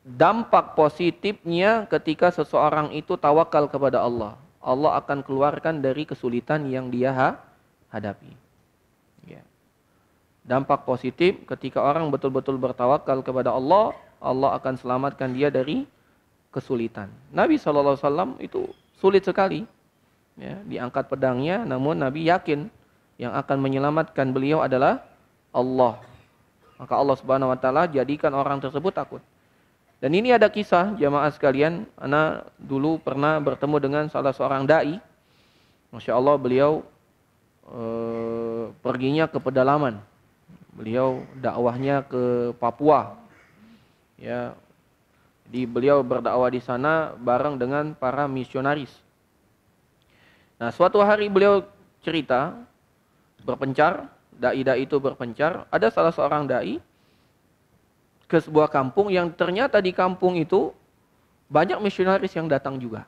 [SPEAKER 2] Dampak positifnya ketika seseorang itu tawakal kepada Allah. Allah akan keluarkan dari kesulitan yang dia hadapi. Ya. Dampak positif ketika orang betul-betul bertawakal kepada Allah, Allah akan selamatkan dia dari kesulitan. Nabi SAW itu sulit sekali. Ya, diangkat pedangnya, namun Nabi yakin yang akan menyelamatkan beliau adalah Allah. Maka Allah Subhanahu wa taala jadikan orang tersebut takut. Dan ini ada kisah jamaah sekalian, ana dulu pernah bertemu dengan salah seorang dai. Masya Allah beliau perginya ke pedalaman. Beliau dakwahnya ke Papua. Ya. Jadi beliau berdakwah di sana bareng dengan para misionaris. Nah, suatu hari beliau cerita berpencar, dai-dai itu berpencar, ada salah seorang dai ke sebuah kampung yang ternyata di kampung itu banyak misionaris yang datang juga.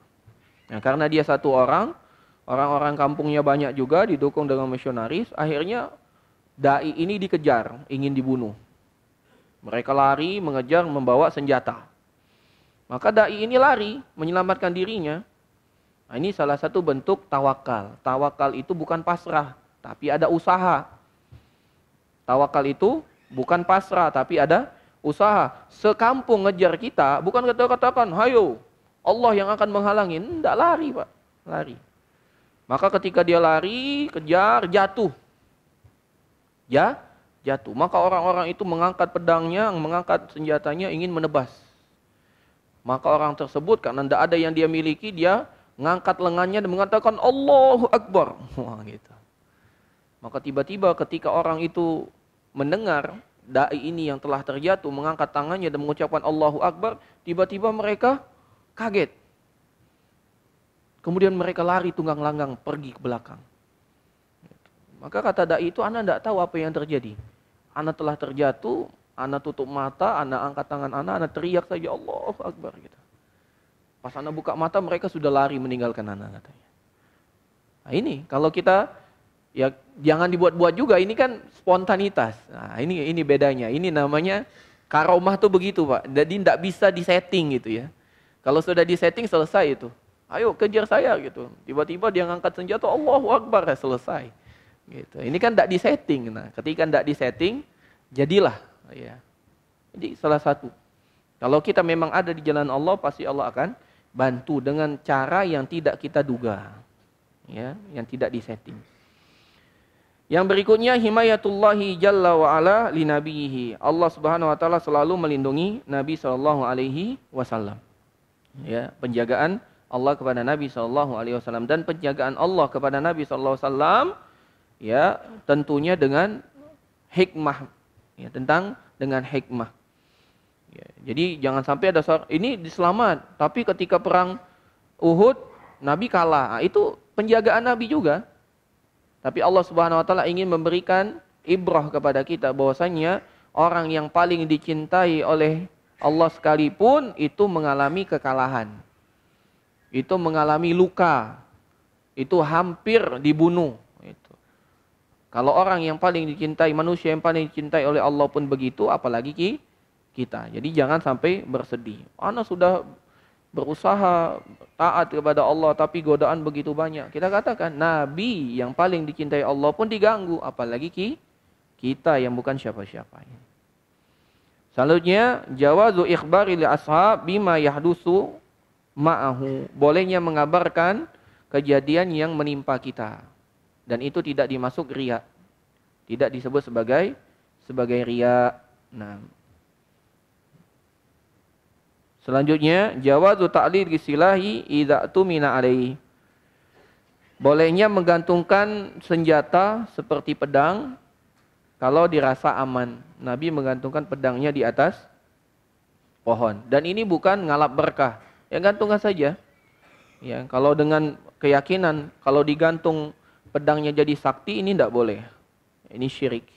[SPEAKER 2] Nah, karena dia satu orang-orang kampungnya banyak juga didukung dengan misionaris, akhirnya dai ini dikejar, ingin dibunuh. Mereka lari, mengejar, membawa senjata. Maka dai ini lari, menyelamatkan dirinya. Nah, ini salah satu bentuk tawakal. Tawakal itu bukan pasrah, tapi ada usaha. Tawakal itu bukan pasrah, tapi ada usaha. Sekampung ngejar kita, bukan katakan, hayo, Allah yang akan menghalangi. Tidak, lari Pak, lari. Maka ketika dia lari, kejar, jatuh. Ya, jatuh. Maka orang-orang itu mengangkat pedangnya, mengangkat senjatanya, ingin menebas. Maka orang tersebut, karena tidak ada yang dia miliki, dia ngangkat lengannya dan mengatakan Allahu Akbar. Wah, gitu. Maka tiba-tiba ketika orang itu mendengar dai ini yang telah terjatuh mengangkat tangannya dan mengucapkan Allahu Akbar, tiba-tiba mereka kaget. Kemudian mereka lari tunggang langgang pergi ke belakang. Maka kata dai itu, ana tidak tahu apa yang terjadi. Ana telah terjatuh, ana tutup mata, ana angkat tangan ana teriak saja Allahu Akbar gitu. Pas ana buka mata mereka sudah lari meninggalkan ana katanya. Nah, ini kalau kita ya jangan dibuat-buat juga, ini kan spontanitas. Nah, ini bedanya. Ini namanya karomah tuh begitu, Pak. Jadi tidak bisa disetting gitu ya. Kalau sudah disetting selesai itu. Ayo kejar saya gitu. Tiba-tiba dia ngangkat senjata Allahu Akbar, selesai. Gitu. Ini kan tidak disetting. Nah, ketika tidak disetting, jadilah ya. Jadi salah satu. Kalau kita memang ada di jalan Allah, pasti Allah akan bantu dengan cara yang tidak kita duga. Ya, yang tidak disetting. Yang berikutnya himayatullahi jalla wa ala li nabihi. Allah Subhanahu wa taala selalu melindungi Nabi sallallahu alaihi wasallam. Ya, penjagaan Allah kepada Nabi sallallahu alaihi wasallam dan penjagaan Allah kepada Nabi sallallahu alaihi wasallam ya tentunya dengan hikmah. Ya, dengan hikmah. Ya, jadi jangan sampai ada ini diselamat, tapi ketika perang Uhud Nabi kalah. Nah, itu penjagaan Nabi juga. Tapi Allah Subhanahu wa taala ingin memberikan ibrah kepada kita bahwasanya orang yang paling dicintai oleh Allah sekalipun itu mengalami kekalahan. Itu mengalami luka. Itu hampir dibunuh. Itu. Kalau orang yang paling dicintai, manusia yang paling dicintai oleh Allah pun begitu, apalagi kita. Jadi jangan sampai bersedih. Ana sudah berusaha taat kepada Allah tapi godaan begitu banyak. Kita katakan Nabi yang paling dicintai Allah pun diganggu, apalagi kita yang bukan siapa-siapa. Selanjutnya, jawazu ikhbari li ashab bima yahdusu ma'ahu. Bolehnya mengabarkan kejadian yang menimpa kita. Dan itu tidak dimasuk riya. Tidak disebut sebagai riya. Nah. Selanjutnya, jawazu ta'lil silahi idza tumina alaihi. Bolehnya menggantungkan senjata seperti pedang kalau dirasa aman. Nabi menggantungkan pedangnya di atas pohon. Dan ini bukan ngalap berkah. Ya gantungkan saja. Ya, kalau dengan keyakinan kalau digantung pedangnya jadi sakti, ini tidak boleh. Ini syirik.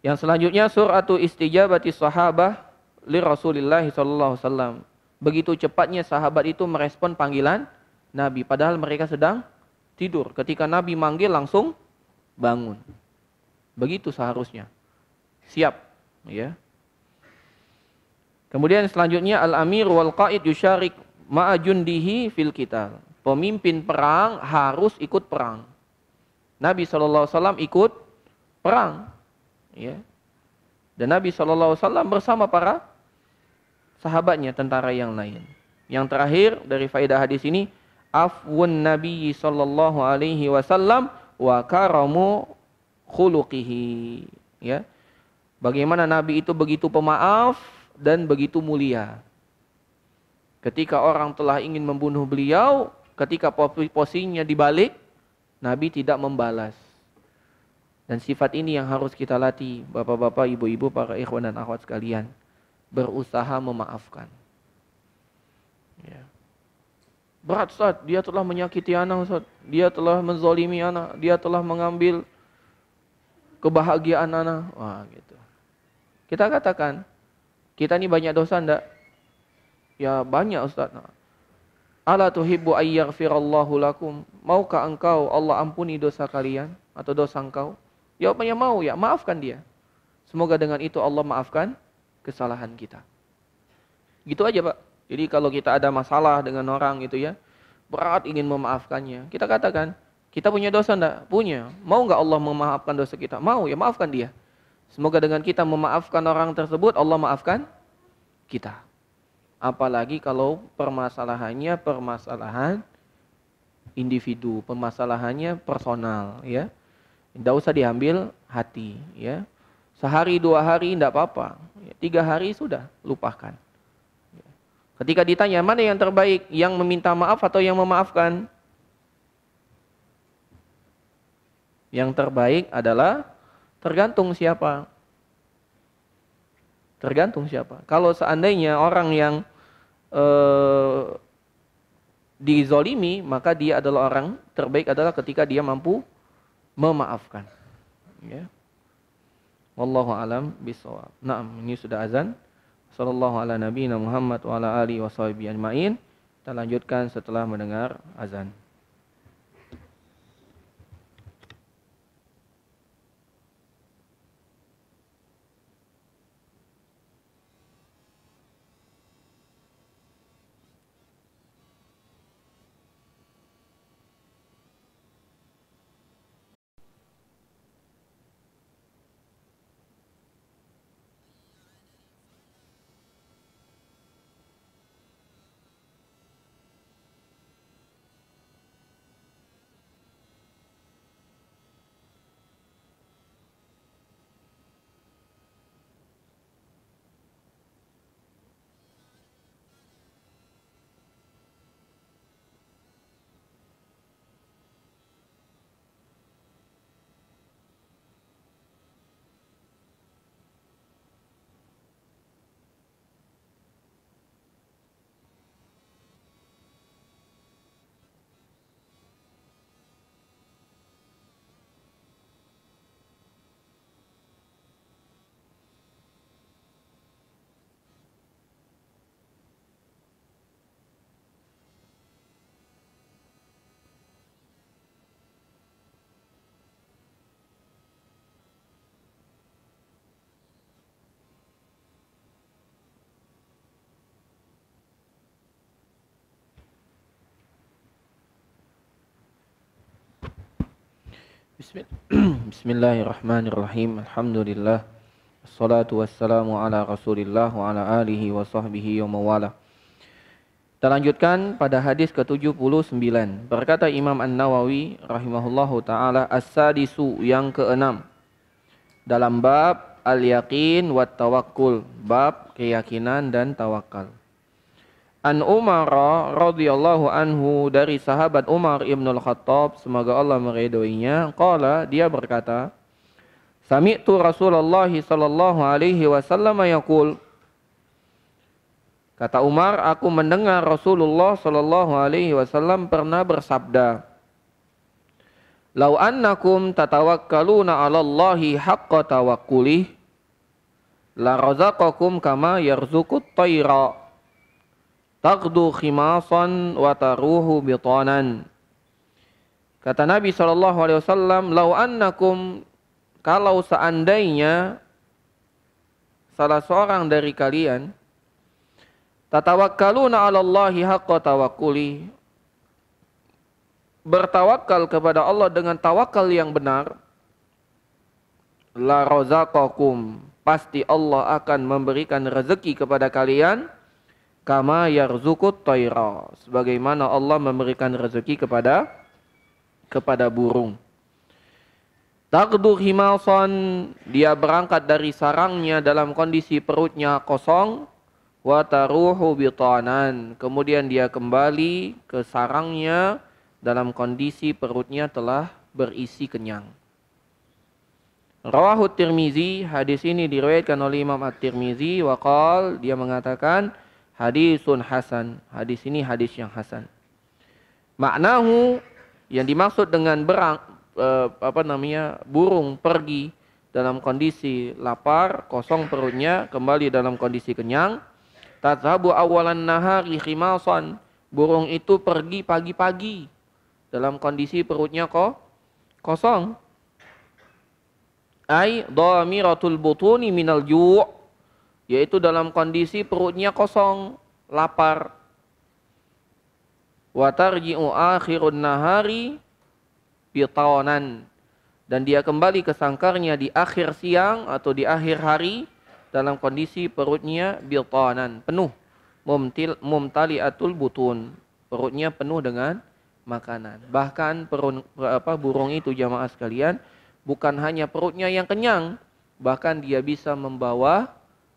[SPEAKER 2] Yang selanjutnya suratu istijabati sahabah li Rasulillah sallallahu alaihi wasallam. Begitu cepatnya sahabat itu merespon panggilan Nabi padahal mereka sedang tidur. Ketika Nabi manggil langsung bangun. Begitu seharusnya. Siap, ya. Kemudian selanjutnya al-amir wal qaid yusyarik ma'a jundihi fil qital. Pemimpin perang harus ikut perang. Nabi sallallahu alaihi wasallam ikut perang, ya. Dan Nabi sallallahu alaihi wasallam bersama para sahabatnya, tentara yang lain. Yang terakhir dari faedah hadis ini, afwun Nabi sallallahu alaihi wasallam wa karamu khuluqihi, ya. Bagaimana Nabi itu begitu pemaaf dan begitu mulia. Ketika orang telah ingin membunuh beliau, ketika posisinya dibalik, Nabi tidak membalas. Dan sifat ini yang harus kita latih, bapak-bapak, ibu-ibu, para ikhwan dan akhwat sekalian. Berusaha memaafkan. Ya. Berat, Ustaz, dia telah menyakiti anak, Ustaz. Dia telah menzalimi anak, dia telah mengambil kebahagiaan anak. Wah, gitu. Kita katakan, kita ini banyak dosa enggak? Ya banyak, Ustaz. Ala tuhibbu ayyaghfirallahu lakum? Maukah engkau Allah ampuni dosa kalian atau dosa engkau? Jawabannya mau, ya maafkan dia. Semoga dengan itu Allah maafkan kesalahan kita. Gitu aja, Pak. Jadi kalau kita ada masalah dengan orang gitu ya, berat ingin memaafkannya. Kita katakan, kita punya dosa enggak? Punya. Mau enggak Allah memaafkan dosa kita? Mau, ya maafkan dia. Semoga dengan kita memaafkan orang tersebut, Allah maafkan kita. Apalagi kalau permasalahannya permasalahan individu, permasalahannya personal, ya. Tidak usah diambil hati, ya. Sehari 2 hari tidak apa-apa, 3 hari sudah lupakan. Ketika ditanya mana yang terbaik, yang meminta maaf atau yang memaafkan? Yang terbaik adalah tergantung siapa. Tergantung siapa. Kalau seandainya orang yang dizolimi, maka dia adalah orang terbaik adalah ketika dia mampu memaafkan. Ya. Wallahu alam bisawab. Naam, ini sudah azan. Sallallahu ala nabiyina Muhammad wa ala alihi washabihi ajmain. Kita lanjutkan setelah mendengar azan. Bismillahirrahmanirrahim. Alhamdulillah. Assalatu wassalamu ala Rasulillah wa ala alihi wa sahbihi wa mawala. Kita lanjutkan pada hadis ke-79. Berkata Imam An-Nawawi rahimahullahu taala, as-sadisu, yang keenam, dalam bab al-yaqin wa tawakkul, bab keyakinan dan tawakal. An Umar radhiyallahu anhu, dari sahabat Umar ibn al-Khattab, semoga Allah meridhoinya, qala, dia berkata, sami'tu Rasulullah sallallahu alaihi wasallam yaqul, kata Umar, aku mendengar Rasulullah sallallahu alaihi wasallam pernah bersabda, lau annakum tatawakkaluna 'ala Allahi haqqa tawakkulih la razaqakum kama yarzuqut tayra taqdu khimasan wa taruhu bitanan. Kata Nabi SAW, lau annakum, kalau seandainya salah seorang dari kalian, tatawakkaluna 'ala Allahi haqqa tawakkuli, bertawakal kepada Allah dengan tawakal yang benar, la razaqakum, pasti Allah akan memberikan rezeki kepada kalian, kama yarzuqut tayra, sebagaimana Allah memberikan rezeki kepada burung. Taqdu himasan, dia berangkat dari sarangnya dalam kondisi perutnya kosong, wa taruhu bitanan, kemudian dia kembali ke sarangnya dalam kondisi perutnya telah berisi kenyang. Rawahu Tirmizi, hadis ini diriwayatkan oleh Imam At-Tirmizi, waqal, dia mengatakan hadisun hasan, hadis ini hadis yang hasan. Maknahu, yang dimaksud dengan burung pergi dalam kondisi lapar, kosong perutnya, kembali dalam kondisi kenyang. Tazhabu awalan nahari khimasan, burung itu pergi pagi-pagi dalam kondisi perutnya kosong. Ai dhamiratul butuni minal ju', yaitu dalam kondisi perutnya kosong, lapar. Wa tarji'u akhirun nahari bitanan, dan dia kembali ke sangkarnya di akhir siang atau di akhir hari dalam kondisi perutnya bitanan, penuh, mumtali'atul butun, perutnya penuh dengan makanan. Bahkan burung itu, jamaah sekalian, bukan hanya perutnya yang kenyang, bahkan dia bisa membawa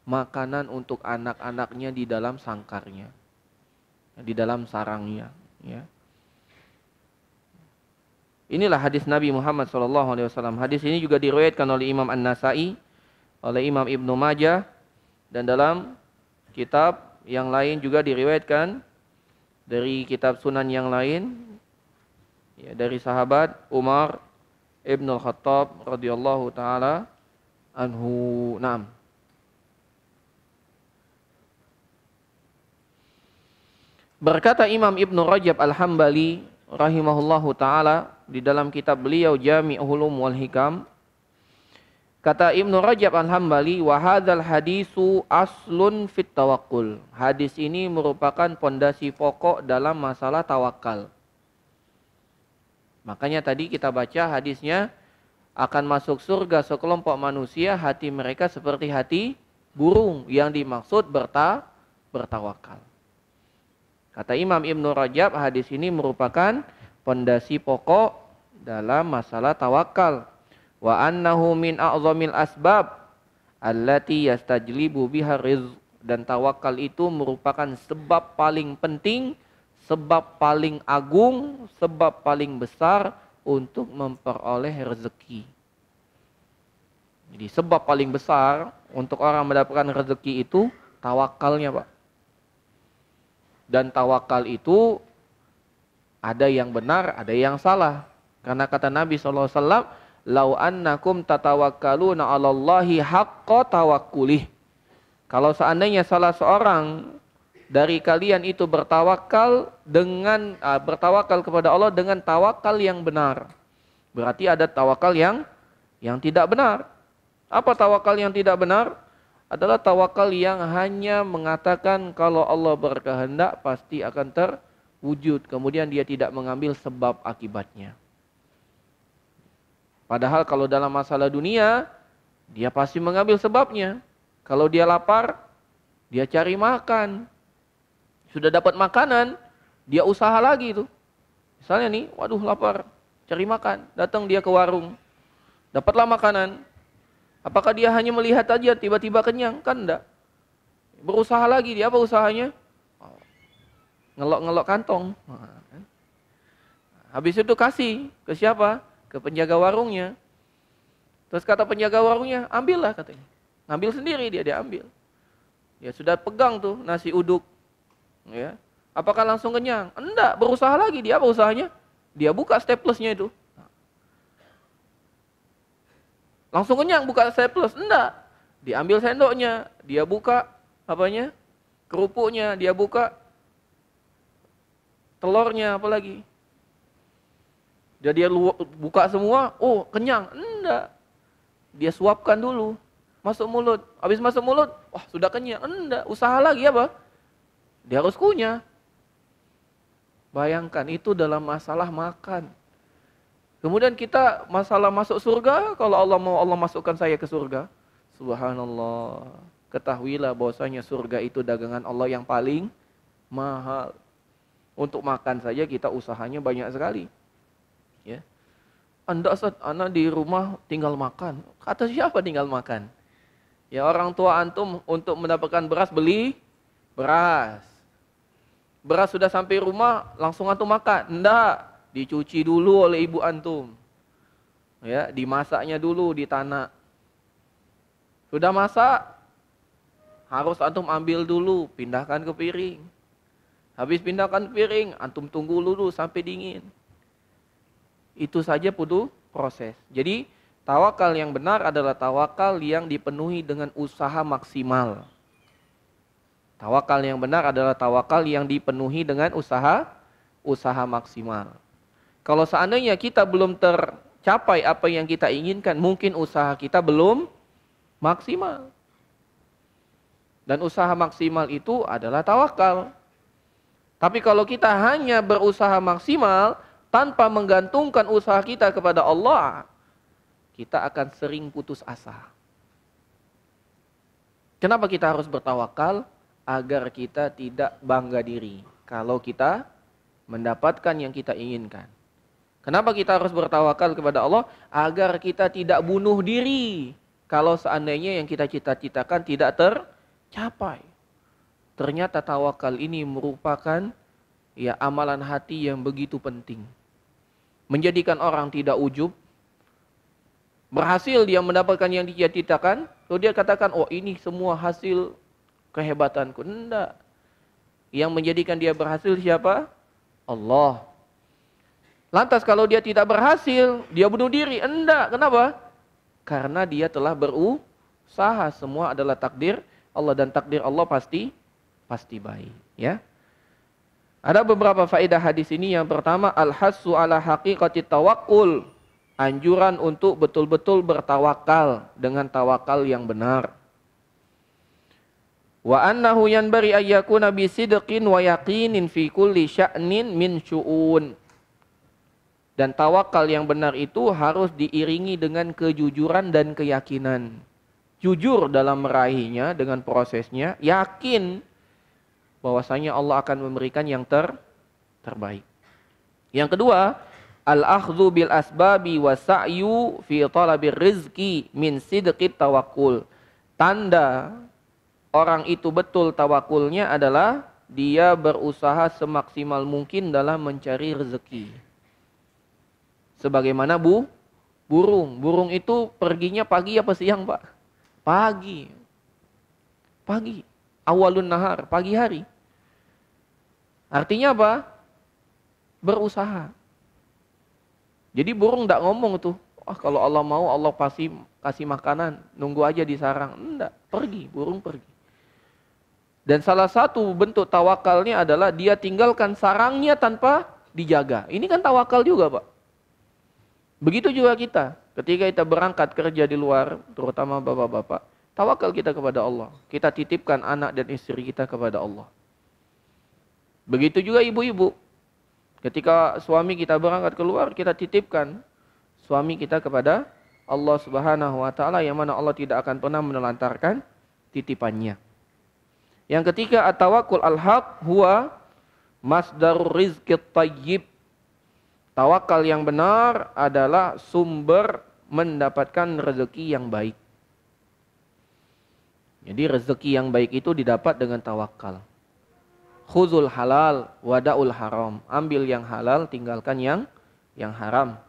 [SPEAKER 2] makanan untuk anak-anaknya di dalam sangkarnya, di dalam sarangnya. Ya. Inilah hadis Nabi Muhammad SAW. Hadis ini juga diriwayatkan oleh Imam An-Nasai, oleh Imam Ibnu Majah, dan dalam kitab yang lain juga diriwayatkan dari kitab sunan yang lain, ya, dari sahabat Umar Ibnu Al-Khattab radhiyallahu taala anhu. Naam. Berkata Imam Ibnu Rajab Al-Hambali rahimahullahu taala di dalam kitab beliau Jami'ul Ulum wal Hikam, kata Ibnu Rajab Al-Hambali, wa hadzal hadisu aslun fit tawakkul. Hadis ini merupakan pondasi pokok dalam masalah tawakal. Makanya tadi kita baca hadisnya, akan masuk surga sekelompok manusia hati mereka seperti hati burung, yang dimaksud bertawakal. Kata Imam Ibnu Rajab, hadis ini merupakan pondasi pokok dalam masalah tawakal. Wa annahu min a'zamil asbab allati yastajlibu biha rizq, dan tawakal itu merupakan sebab paling penting, sebab paling agung, sebab paling besar untuk memperoleh rezeki. Jadi sebab paling besar untuk orang mendapatkan rezeki itu tawakalnya, Pak. Dan tawakal itu ada yang benar, ada yang salah. Karena kata Nabi SAW, lau annakum tatawakkaluna 'ala Allahi haqqa tawakkulih. Kalau seandainya salah seorang dari kalian itu bertawakal kepada Allah dengan tawakal yang benar, berarti ada tawakal yang tidak benar. Apa tawakal yang tidak benar? Adalah tawakal yang hanya mengatakan kalau Allah berkehendak pasti akan terwujud, kemudian dia tidak mengambil sebab akibatnya. Padahal kalau dalam masalah dunia, dia pasti mengambil sebabnya. Kalau dia lapar, dia cari makan. Sudah dapat makanan, dia usaha lagi tuh. Misalnya nih, waduh lapar, cari makan. Datang dia ke warung, dapatlah makanan. Apakah dia hanya melihat aja tiba-tiba kenyang? Kan enggak. Berusaha lagi, dia apa usahanya? Ngelok-ngelok kantong. Habis itu kasih ke siapa? Ke penjaga warungnya. Terus kata penjaga warungnya, ambillah katanya. Ngambil sendiri dia ambil. Ya sudah pegang tuh nasi uduk. Ya. Apakah langsung kenyang? Enggak, berusaha lagi. Dia apa usahanya? Dia buka staplesnya itu. Langsung kenyang buka staples? Enggak. Diambil sendoknya, dia buka apanya? Kerupuknya, dia buka telurnya apalagi. Jadi dia buka semua, oh kenyang. Enggak. Dia suapkan dulu. Masuk mulut. Habis masuk mulut, wah sudah kenyang. Enggak. Usaha lagi apa? Dia harus kunyah. Bayangkan itu dalam masalah makan. Kemudian kita masalah masuk surga. Kalau Allah mau Allah masukkan saya ke surga. Subhanallah. Ketahuilah bahwasanya surga itu dagangan Allah yang paling mahal. Untuk makan saja kita usahanya banyak sekali. Ya. Anda Ustaz, anak di rumah tinggal makan. Kata siapa tinggal makan? Ya orang tua antum untuk mendapatkan beras beli beras. Beras sudah sampai rumah langsung antum makan. Enggak, dicuci dulu oleh ibu antum. Ya, dimasaknya dulu di tanah. Sudah masak, harus antum ambil dulu, pindahkan ke piring. Habis pindahkan ke piring, antum tunggu dulu sampai dingin. Itu saja butuh proses. Jadi tawakal yang benar adalah tawakal yang dipenuhi dengan usaha maksimal. Tawakal yang benar adalah tawakal yang dipenuhi dengan usaha maksimal. Kalau seandainya kita belum tercapai apa yang kita inginkan, mungkin usaha kita belum maksimal. Dan usaha maksimal itu adalah tawakal. Tapi kalau kita hanya berusaha maksimal tanpa menggantungkan usaha kita kepada Allah, kita akan sering putus asa. Kenapa kita harus bertawakal? Agar kita tidak bangga diri kalau kita mendapatkan yang kita inginkan. Kenapa kita harus bertawakal kepada Allah? Agar kita tidak bunuh diri kalau seandainya yang kita cita-citakan tidak tercapai. Ternyata tawakal ini merupakan ya amalan hati yang begitu penting. Menjadikan orang tidak ujub. Berhasil dia mendapatkan yang dia cita-citakan, lalu dia katakan, oh ini semua hasil kehebatanku. Enggak. Yang menjadikan dia berhasil siapa? Allah. Lantas kalau dia tidak berhasil, dia bunuh diri. Enggak. Kenapa? Karena dia telah berusaha. Semua adalah takdir Allah dan takdir Allah pasti baik. Ya. Ada beberapa faedah hadis ini. Yang pertama, al-hassu ala haqiqati tawakkul. Anjuran untuk betul-betul bertawakal dengan tawakal yang benar. Wa annahu yanbaghi ayyakuna bi sidqin wa yaqinin fi kulli sya'nin min syu'un. Dan tawakal yang benar itu harus diiringi dengan kejujuran dan keyakinan. Jujur dalam meraihnya dengan prosesnya, yakin bahwasanya Allah akan memberikan yang terbaik. Yang kedua, al-akhdhu bil asbabi wa sa'yu fi talabir rizqi min sidqit tawakkul. Tanda orang itu betul tawakulnya adalah dia berusaha semaksimal mungkin dalam mencari rezeki. Sebagaimana burung. Burung itu perginya pagi apa siang, Pak? Pagi. Awalun nahar, pagi hari. Artinya apa? Berusaha. Jadi burung tidak ngomong tuh, kalau Allah mau Allah pasti kasih makanan, nunggu aja di sarang. Enggak, burung pergi. Dan salah satu bentuk tawakalnya adalah dia tinggalkan sarangnya tanpa dijaga. Ini kan tawakal juga, Pak. Begitu juga kita. Ketika kita berangkat kerja di luar, terutama bapak-bapak, tawakal kita kepada Allah. Kita titipkan anak dan istri kita kepada Allah. Begitu juga ibu-ibu. Ketika suami kita berangkat keluar, kita titipkan suami kita kepada Allah Subhanahu wa taala, yang mana Allah tidak akan pernah menelantarkan titipannya. Yang ketiga, at-tawakkul al-haq huwa masdarur rizqit thayyib. Tawakal yang benar adalah sumber mendapatkan rezeki yang baik. Jadi rezeki yang baik itu didapat dengan tawakal. Khuzul halal wada'ul haram. Ambil yang halal, tinggalkan yang haram.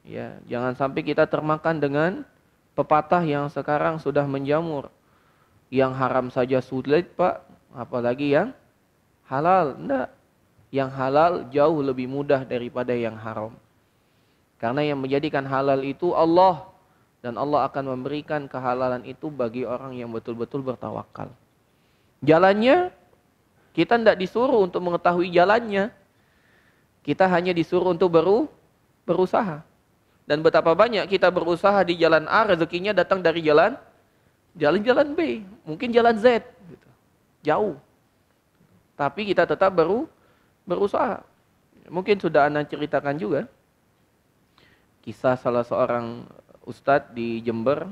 [SPEAKER 2] Ya, jangan sampai kita termakan dengan pepatah yang sekarang sudah menjamur. Yang haram saja sulit, Pak, apalagi yang halal. Enggak. Yang halal jauh lebih mudah daripada yang haram. Karena yang menjadikan halal itu Allah. Dan Allah akan memberikan kehalalan itu bagi orang yang betul-betul bertawakal. Jalannya, kita tidak disuruh untuk mengetahui jalannya. Kita hanya disuruh untuk berusaha. Dan betapa banyak kita berusaha di jalan A, rezekinya datang dari jalan B. Mungkin jalan Z. Jauh. Tapi kita tetap berusaha. Mungkin sudah Anda ceritakan juga kisah salah seorang ustadz di Jember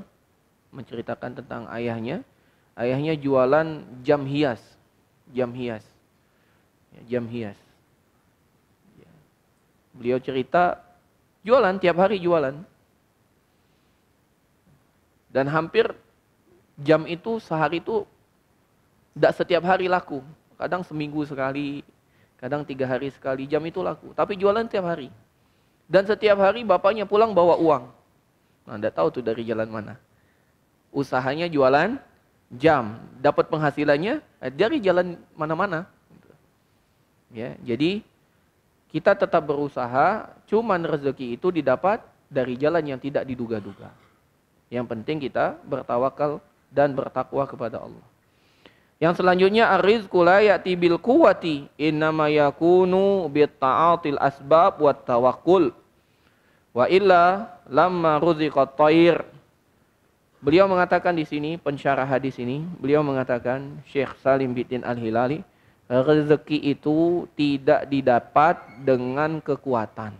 [SPEAKER 2] menceritakan tentang ayahnya. Ayahnya jualan jam hias. Jam hias. Beliau cerita jualan, tiap hari jualan. Dan hampir jam itu sehari itu tidak setiap hari laku. Kadang seminggu sekali, kadang 3 hari sekali jam itu laku. Tapi jualan tiap hari. Dan setiap hari bapaknya pulang bawa uang. Nah, tidak tahu tuh dari jalan mana. Usahanya jualan jam. Dapat penghasilannya dari jalan mana-mana. Ya, jadi kita tetap berusaha, cuman rezeki itu didapat dari jalan yang tidak diduga-duga. Yang penting kita bertawakal dan bertakwa kepada Allah. Yang selanjutnya, ar-rizqu la ya'ti bil quwwati innama yakunu bit ta'atil asbab wat tawakkul. Wa illa lamma ruziqat thair. Beliau mengatakan di sini, pensyarah hadis ini, beliau mengatakan, Syekh Salim bin Al-Hilali, rezeki itu tidak didapat dengan kekuatan.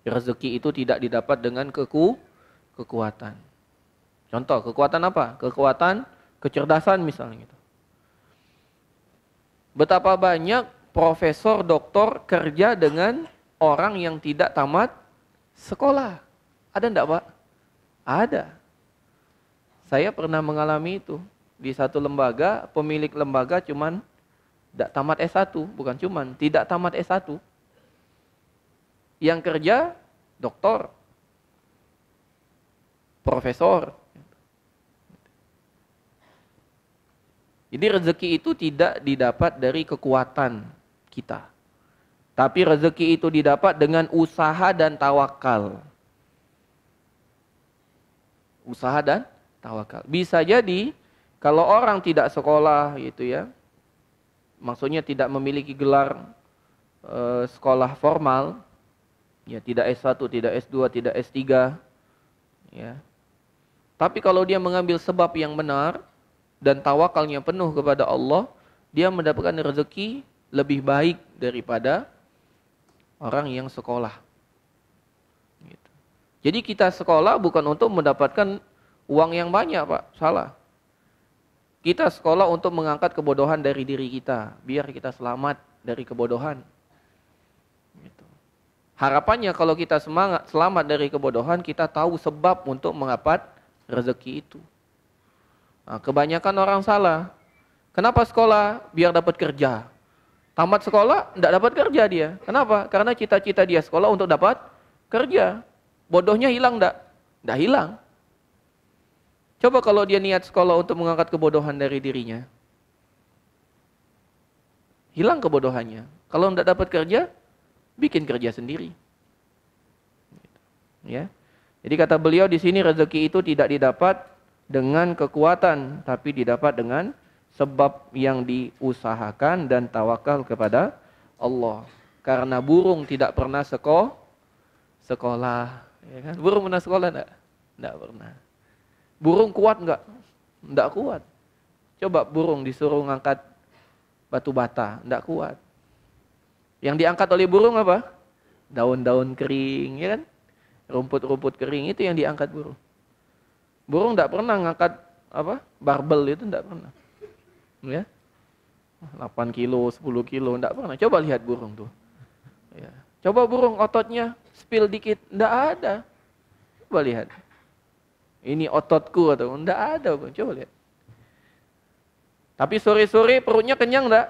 [SPEAKER 2] Rezeki itu tidak didapat dengan kekuatan. Contoh, kekuatan apa? Kekuatan kecerdasan misalnya gitu. Betapa banyak profesor, doktor kerja dengan orang yang tidak tamat sekolah. Ada enggak, Pak? Ada. Saya pernah mengalami itu. Di satu lembaga, pemilik lembaga cuman tidak tamat S1. Bukan cuman, tidak tamat S1. Yang kerja, doktor, profesor. Jadi rezeki itu tidak didapat dari kekuatan kita. Tapi rezeki itu didapat dengan usaha dan tawakal. Usaha dan tawakal. Bisa jadi kalau orang tidak sekolah gitu ya. Maksudnya tidak memiliki gelar sekolah formal. Ya, tidak S1, tidak S2, tidak S3. Ya. Tapi kalau dia mengambil sebab yang benar dan tawakalnya penuh kepada Allah, dia mendapatkan rezeki lebih baik daripada orang yang sekolah. Gitu. Jadi kita sekolah bukan untuk mendapatkan uang yang banyak, Pak. Salah. Kita sekolah untuk mengangkat kebodohan dari diri kita, biar kita selamat dari kebodohan. Gitu. Harapannya kalau kita selamat dari kebodohan, kita tahu sebab untuk mendapat rezeki itu. Nah, kebanyakan orang salah. Kenapa sekolah? Biar dapat kerja. Tamat sekolah, tidak dapat kerja dia. Kenapa? Karena cita-cita dia sekolah untuk dapat kerja. Bodohnya hilang enggak? Enggak hilang. Coba kalau dia niat sekolah untuk mengangkat kebodohan dari dirinya. Hilang kebodohannya. Kalau tidak dapat kerja, bikin kerja sendiri. Ya. Jadi kata beliau di sini, rezeki itu tidak didapat dengan kekuatan, tapi didapat dengan sebab yang diusahakan dan tawakal kepada Allah. Karena burung tidak pernah sekolah. Ya kan? Burung pernah sekolah enggak? Enggak pernah. Burung kuat enggak? Enggak kuat. Coba burung disuruh ngangkat batu bata, enggak kuat. Yang diangkat oleh burung apa? daun-daun kering, ya kan? Rumput-rumput kering itu yang diangkat burung. Burung tidak pernah ngangkat barbel itu tidak pernah. Ya. 8 kilo, 10 kilo, tidak pernah. Coba lihat burung tuh. Ya. Coba burung ototnya spill dikit, tidak ada. Coba lihat. Ini ototku atau tidak ada, coba lihat. Tapi sore-sore perutnya kenyang enggak?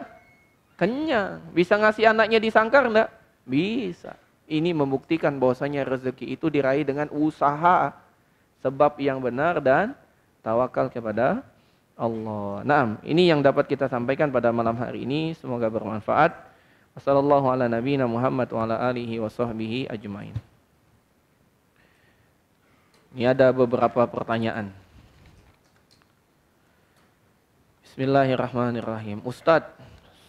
[SPEAKER 2] Kenyang. Bisa ngasih anaknya di sangkar enggak? Bisa. Ini membuktikan bahwasanya rezeki itu diraih dengan usaha. Sebab yang benar dan tawakal kepada Allah. Nah, ini yang dapat kita sampaikan pada malam hari ini. Semoga bermanfaat. Wassallallahu ala nabiyina Muhammad wa ala alihi wa sahbihi ajmain. Ini ada beberapa pertanyaan. Bismillahirrahmanirrahim. Ustadz,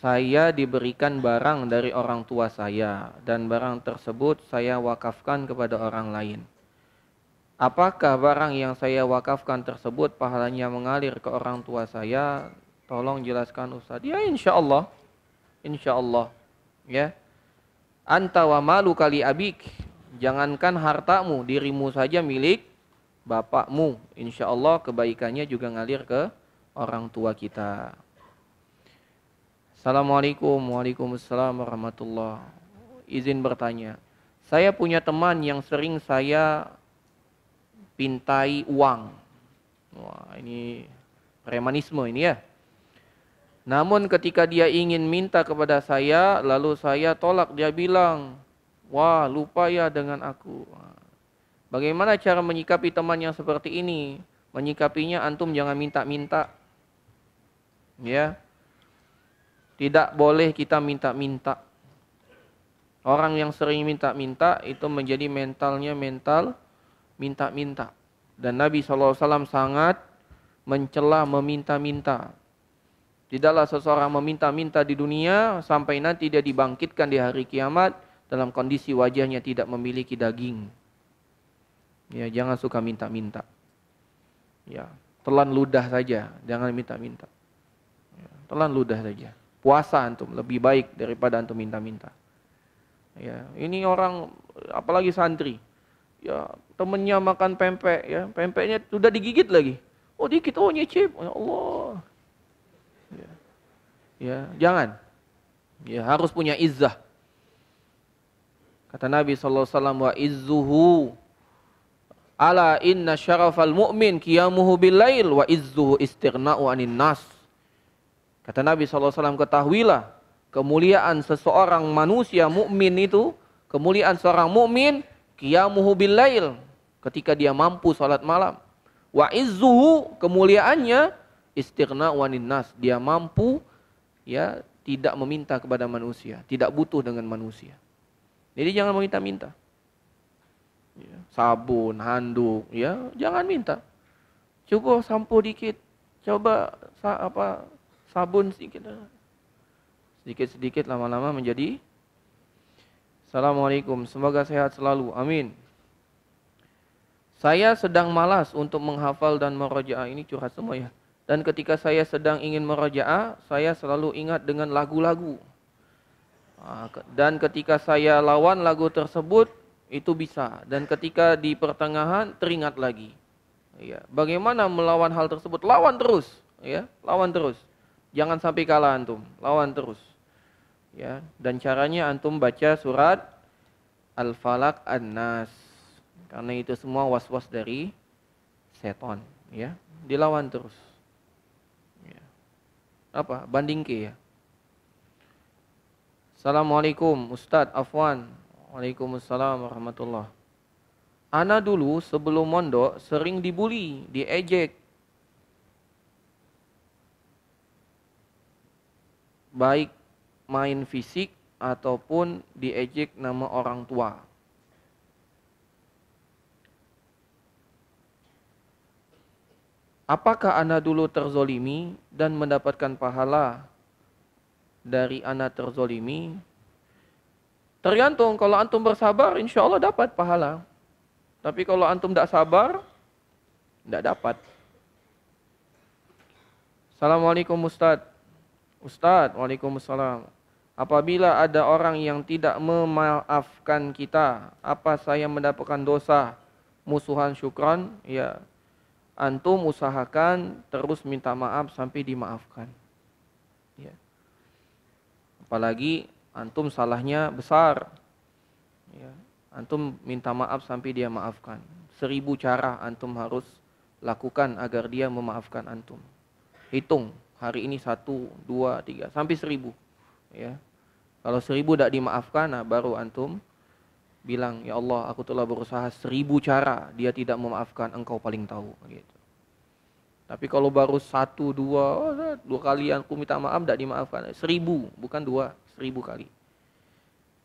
[SPEAKER 2] saya diberikan barang dari orang tua saya dan barang tersebut saya wakafkan kepada orang lain. Apakah barang yang saya wakafkan tersebut pahalanya mengalir ke orang tua saya? Tolong jelaskan Ustadz. Ya insya Allah. Ya. Anta wa malu kali abik. Jangankan hartamu, dirimu saja milik bapakmu. Insya Allah kebaikannya juga ngalir ke orang tua kita. Assalamualaikum Waalaikumsalam warahmatullahi. Izin bertanya. Saya punya teman yang sering saya pintai uang. Wah, ini premanisme ini ya. Namun ketika dia ingin minta kepada saya, lalu saya tolak, dia bilang, wah lupa ya dengan aku. Bagaimana cara menyikapi teman yang seperti ini? Menyikapinya antum jangan minta-minta. Ya. Tidak boleh kita minta-minta. Orang yang sering minta-minta itu menjadi mentalnya mental minta-minta. Dan Nabi SAW sangat mencela meminta-minta. Tidaklah seseorang meminta-minta di dunia sampai nanti dia dibangkitkan di hari kiamat dalam kondisi wajahnya tidak memiliki daging. Ya, jangan suka minta-minta. Ya, telan ludah saja, jangan minta-minta. Ya, telan ludah saja. Puasa antum lebih baik daripada antum minta-minta. Ya, ini orang apalagi santri. Ya, temennya makan pempek ya, pempeknya sudah digigit lagi. Oh, dikit, oh nyicip. Ya Allah. Ya, jangan. Ya, harus punya izzah. Kata Nabi SAW, wa izzuhu ala inna syarafal mu'min qiyamuhu bil lail wa izzuhu istighna'u anin nas. Kata Nabi SAW, ketahuilah kemuliaan seseorang manusia mukmin itu, kemuliaan seorang mukmin qiyamuhu bil lail, ketika dia mampu salat malam. Wa izzuhu, kemuliaannya istighna'u anin nas, dia mampu ya tidak meminta kepada manusia, tidak butuh dengan manusia. Jadi jangan meminta-minta. Ya, sabun, handuk, ya jangan minta. Coba sampo dikit, coba sabun sedikit. Sedikit-sedikit lama-lama menjadi. Assalamualaikum, semoga sehat selalu, amin. Saya sedang malas untuk menghafal dan merojaah, ini curhat semua ya. Dan ketika saya sedang ingin merojaah, saya selalu ingat dengan lagu-lagu. Dan ketika saya lawan lagu tersebut, itu bisa. Dan ketika di pertengahan, teringat lagi. Ya. Bagaimana melawan hal tersebut? Lawan terus. Ya. Lawan terus. Jangan sampai kalah antum. Lawan terus. Ya. Dan caranya antum baca surat Al-Falaq An-Nas. Karena itu semua was-was dari setan. Ya. Dilawan terus. Ya. Apa? Banding ke ya. Assalamualaikum Ustadz Afwan. Waalaikumsalam warahmatullahi. Ana dulu sebelum mondok sering dibully, diejek. Baik main fisik ataupun diejek nama orang tua. Apakah ana dulu terzolimi dan mendapatkan pahala dari anak terzolimi? Tergantung, kalau antum bersabar insya Allah dapat pahala. Tapi kalau antum tidak sabar, tidak dapat. Assalamualaikum Ustadz. Ustadz, waalaikumsalam. apabila ada orang yang tidak memaafkan kita, apa saya mendapatkan dosa musuhan syukran? Ya, antum usahakan terus minta maaf sampai dimaafkan. Ya. Apalagi antum salahnya besar. Ya. Antum minta maaf sampai dia maafkan. 1000 cara antum harus lakukan agar dia memaafkan antum. Hitung hari ini 1, 2, 3 sampai 1000. Ya. Kalau 1000 tidak dimaafkan, nah baru antum bilang, ya Allah, aku telah berusaha 1000 cara, dia tidak memaafkan, engkau paling tahu. Gitu. Tapi kalau baru 1, 2 kali aku minta maaf tidak dimaafkan, 1000 bukan 2, 1000 kali.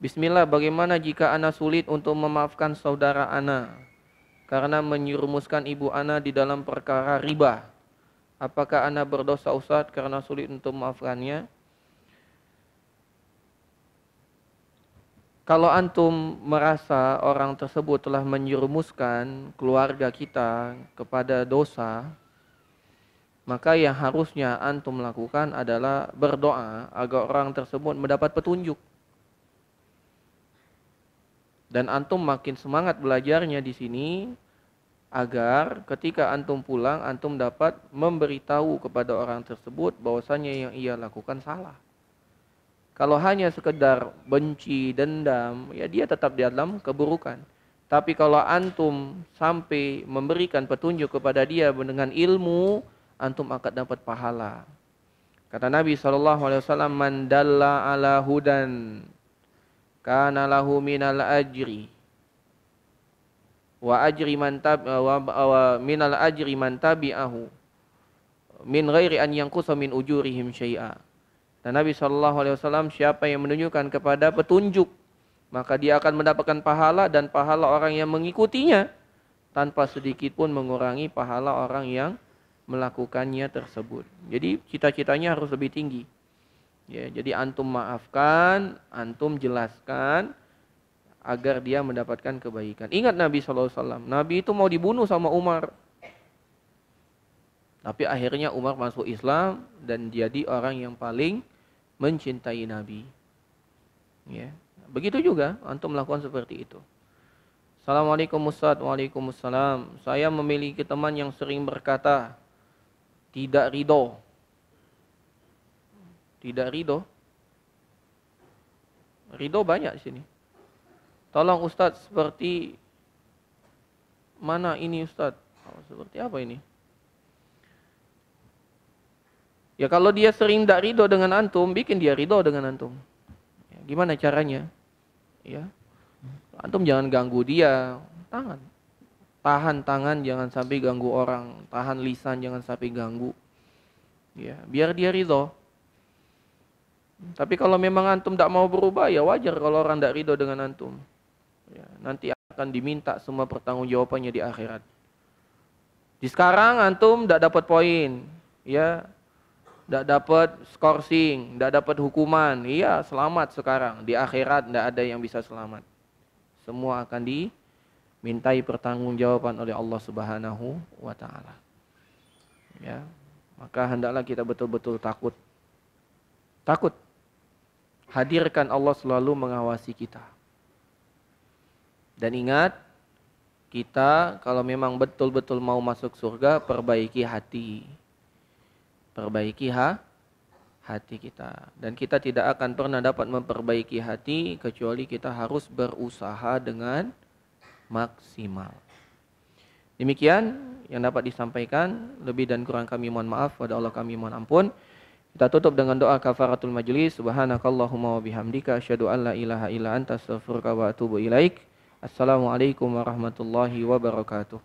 [SPEAKER 2] Bismillah, bagaimana jika ana sulit untuk memaafkan saudara ana karena menyerumuskan ibu ana di dalam perkara riba? Apakah ana berdosa Ustaz karena sulit untuk memaafkannya? Kalau antum merasa orang tersebut telah menyerumuskan keluarga kita kepada dosa, maka yang harusnya antum lakukan adalah berdoa agar orang tersebut mendapat petunjuk. Dan antum makin semangat belajarnya di sini agar ketika antum pulang, antum dapat memberitahu kepada orang tersebut bahwasanya yang ia lakukan salah. Kalau hanya sekedar benci, dendam, ya dia tetap di dalam keburukan. Tapi kalau antum sampai memberikan petunjuk kepada dia dengan ilmu, antum akan dapat pahala. Kata Nabi SAW, man dalla ala hudan kana lahu minal ajri wa ajri man minal ajri man tabi'ahu min ghairi an yanqusa min ujurihim syai'a. Dan Nabi SAW, siapa yang menunjukkan kepada petunjuk, maka dia akan mendapatkan pahala dan pahala orang yang mengikutinya tanpa sedikit pun mengurangi pahala orang yang melakukannya tersebut. Jadi cita-citanya harus lebih tinggi. Ya, jadi antum maafkan, antum jelaskan agar dia mendapatkan kebaikan. Ingat Nabi SAW, Nabi itu mau dibunuh sama Umar. Tapi akhirnya Umar masuk Islam dan jadi orang yang paling mencintai Nabi. Ya, begitu juga antum melakukan seperti itu. Assalamualaikum Ustaz. Waalaikumsalam. Saya memiliki teman yang sering berkata tidak ridho. Tidak ridho. Ridho banyak di sini. Tolong Ustaz, seperti mana ini Ustaz? Seperti apa ini? Ya kalau dia sering tidak ridho dengan antum, bikin dia ridho dengan antum. Ya, gimana caranya? Ya, antum jangan ganggu dia. Tahan tangan, jangan sampai ganggu orang. Tahan lisan, jangan sampai ganggu. Ya, biar dia ridho. Tapi kalau memang antum tidak mau berubah, ya wajar kalau orang tidak ridho dengan antum. Ya, nanti akan diminta semua pertanggungjawabannya di akhirat. Di sekarang antum tidak dapat poin, ya, tidak dapat skorsing, tidak dapat hukuman, iya selamat sekarang. Di akhirat tidak ada yang bisa selamat. Semua akan dimintai pertanggungjawaban oleh Allah Subhanahu wa Ta'ala. Ya, maka hendaklah kita betul-betul takut. Takut. Hadirkan Allah selalu mengawasi kita. Dan ingat, kita kalau memang betul-betul mau masuk surga, perbaiki hati. Perbaiki hati kita. Dan kita tidak akan pernah dapat memperbaiki hati kecuali kita harus berusaha dengan maksimal. Demikian yang dapat disampaikan. Lebih dan kurang kami mohon maaf. Pada Allah kami mohon ampun. Kita tutup dengan doa kafaratul majlis. Subhanakallahumma wa bihamdika asyhadu an la ilaha illa anta astaghfiruka wa atubu ilaik. Assalamualaikum warahmatullahi wabarakatuh.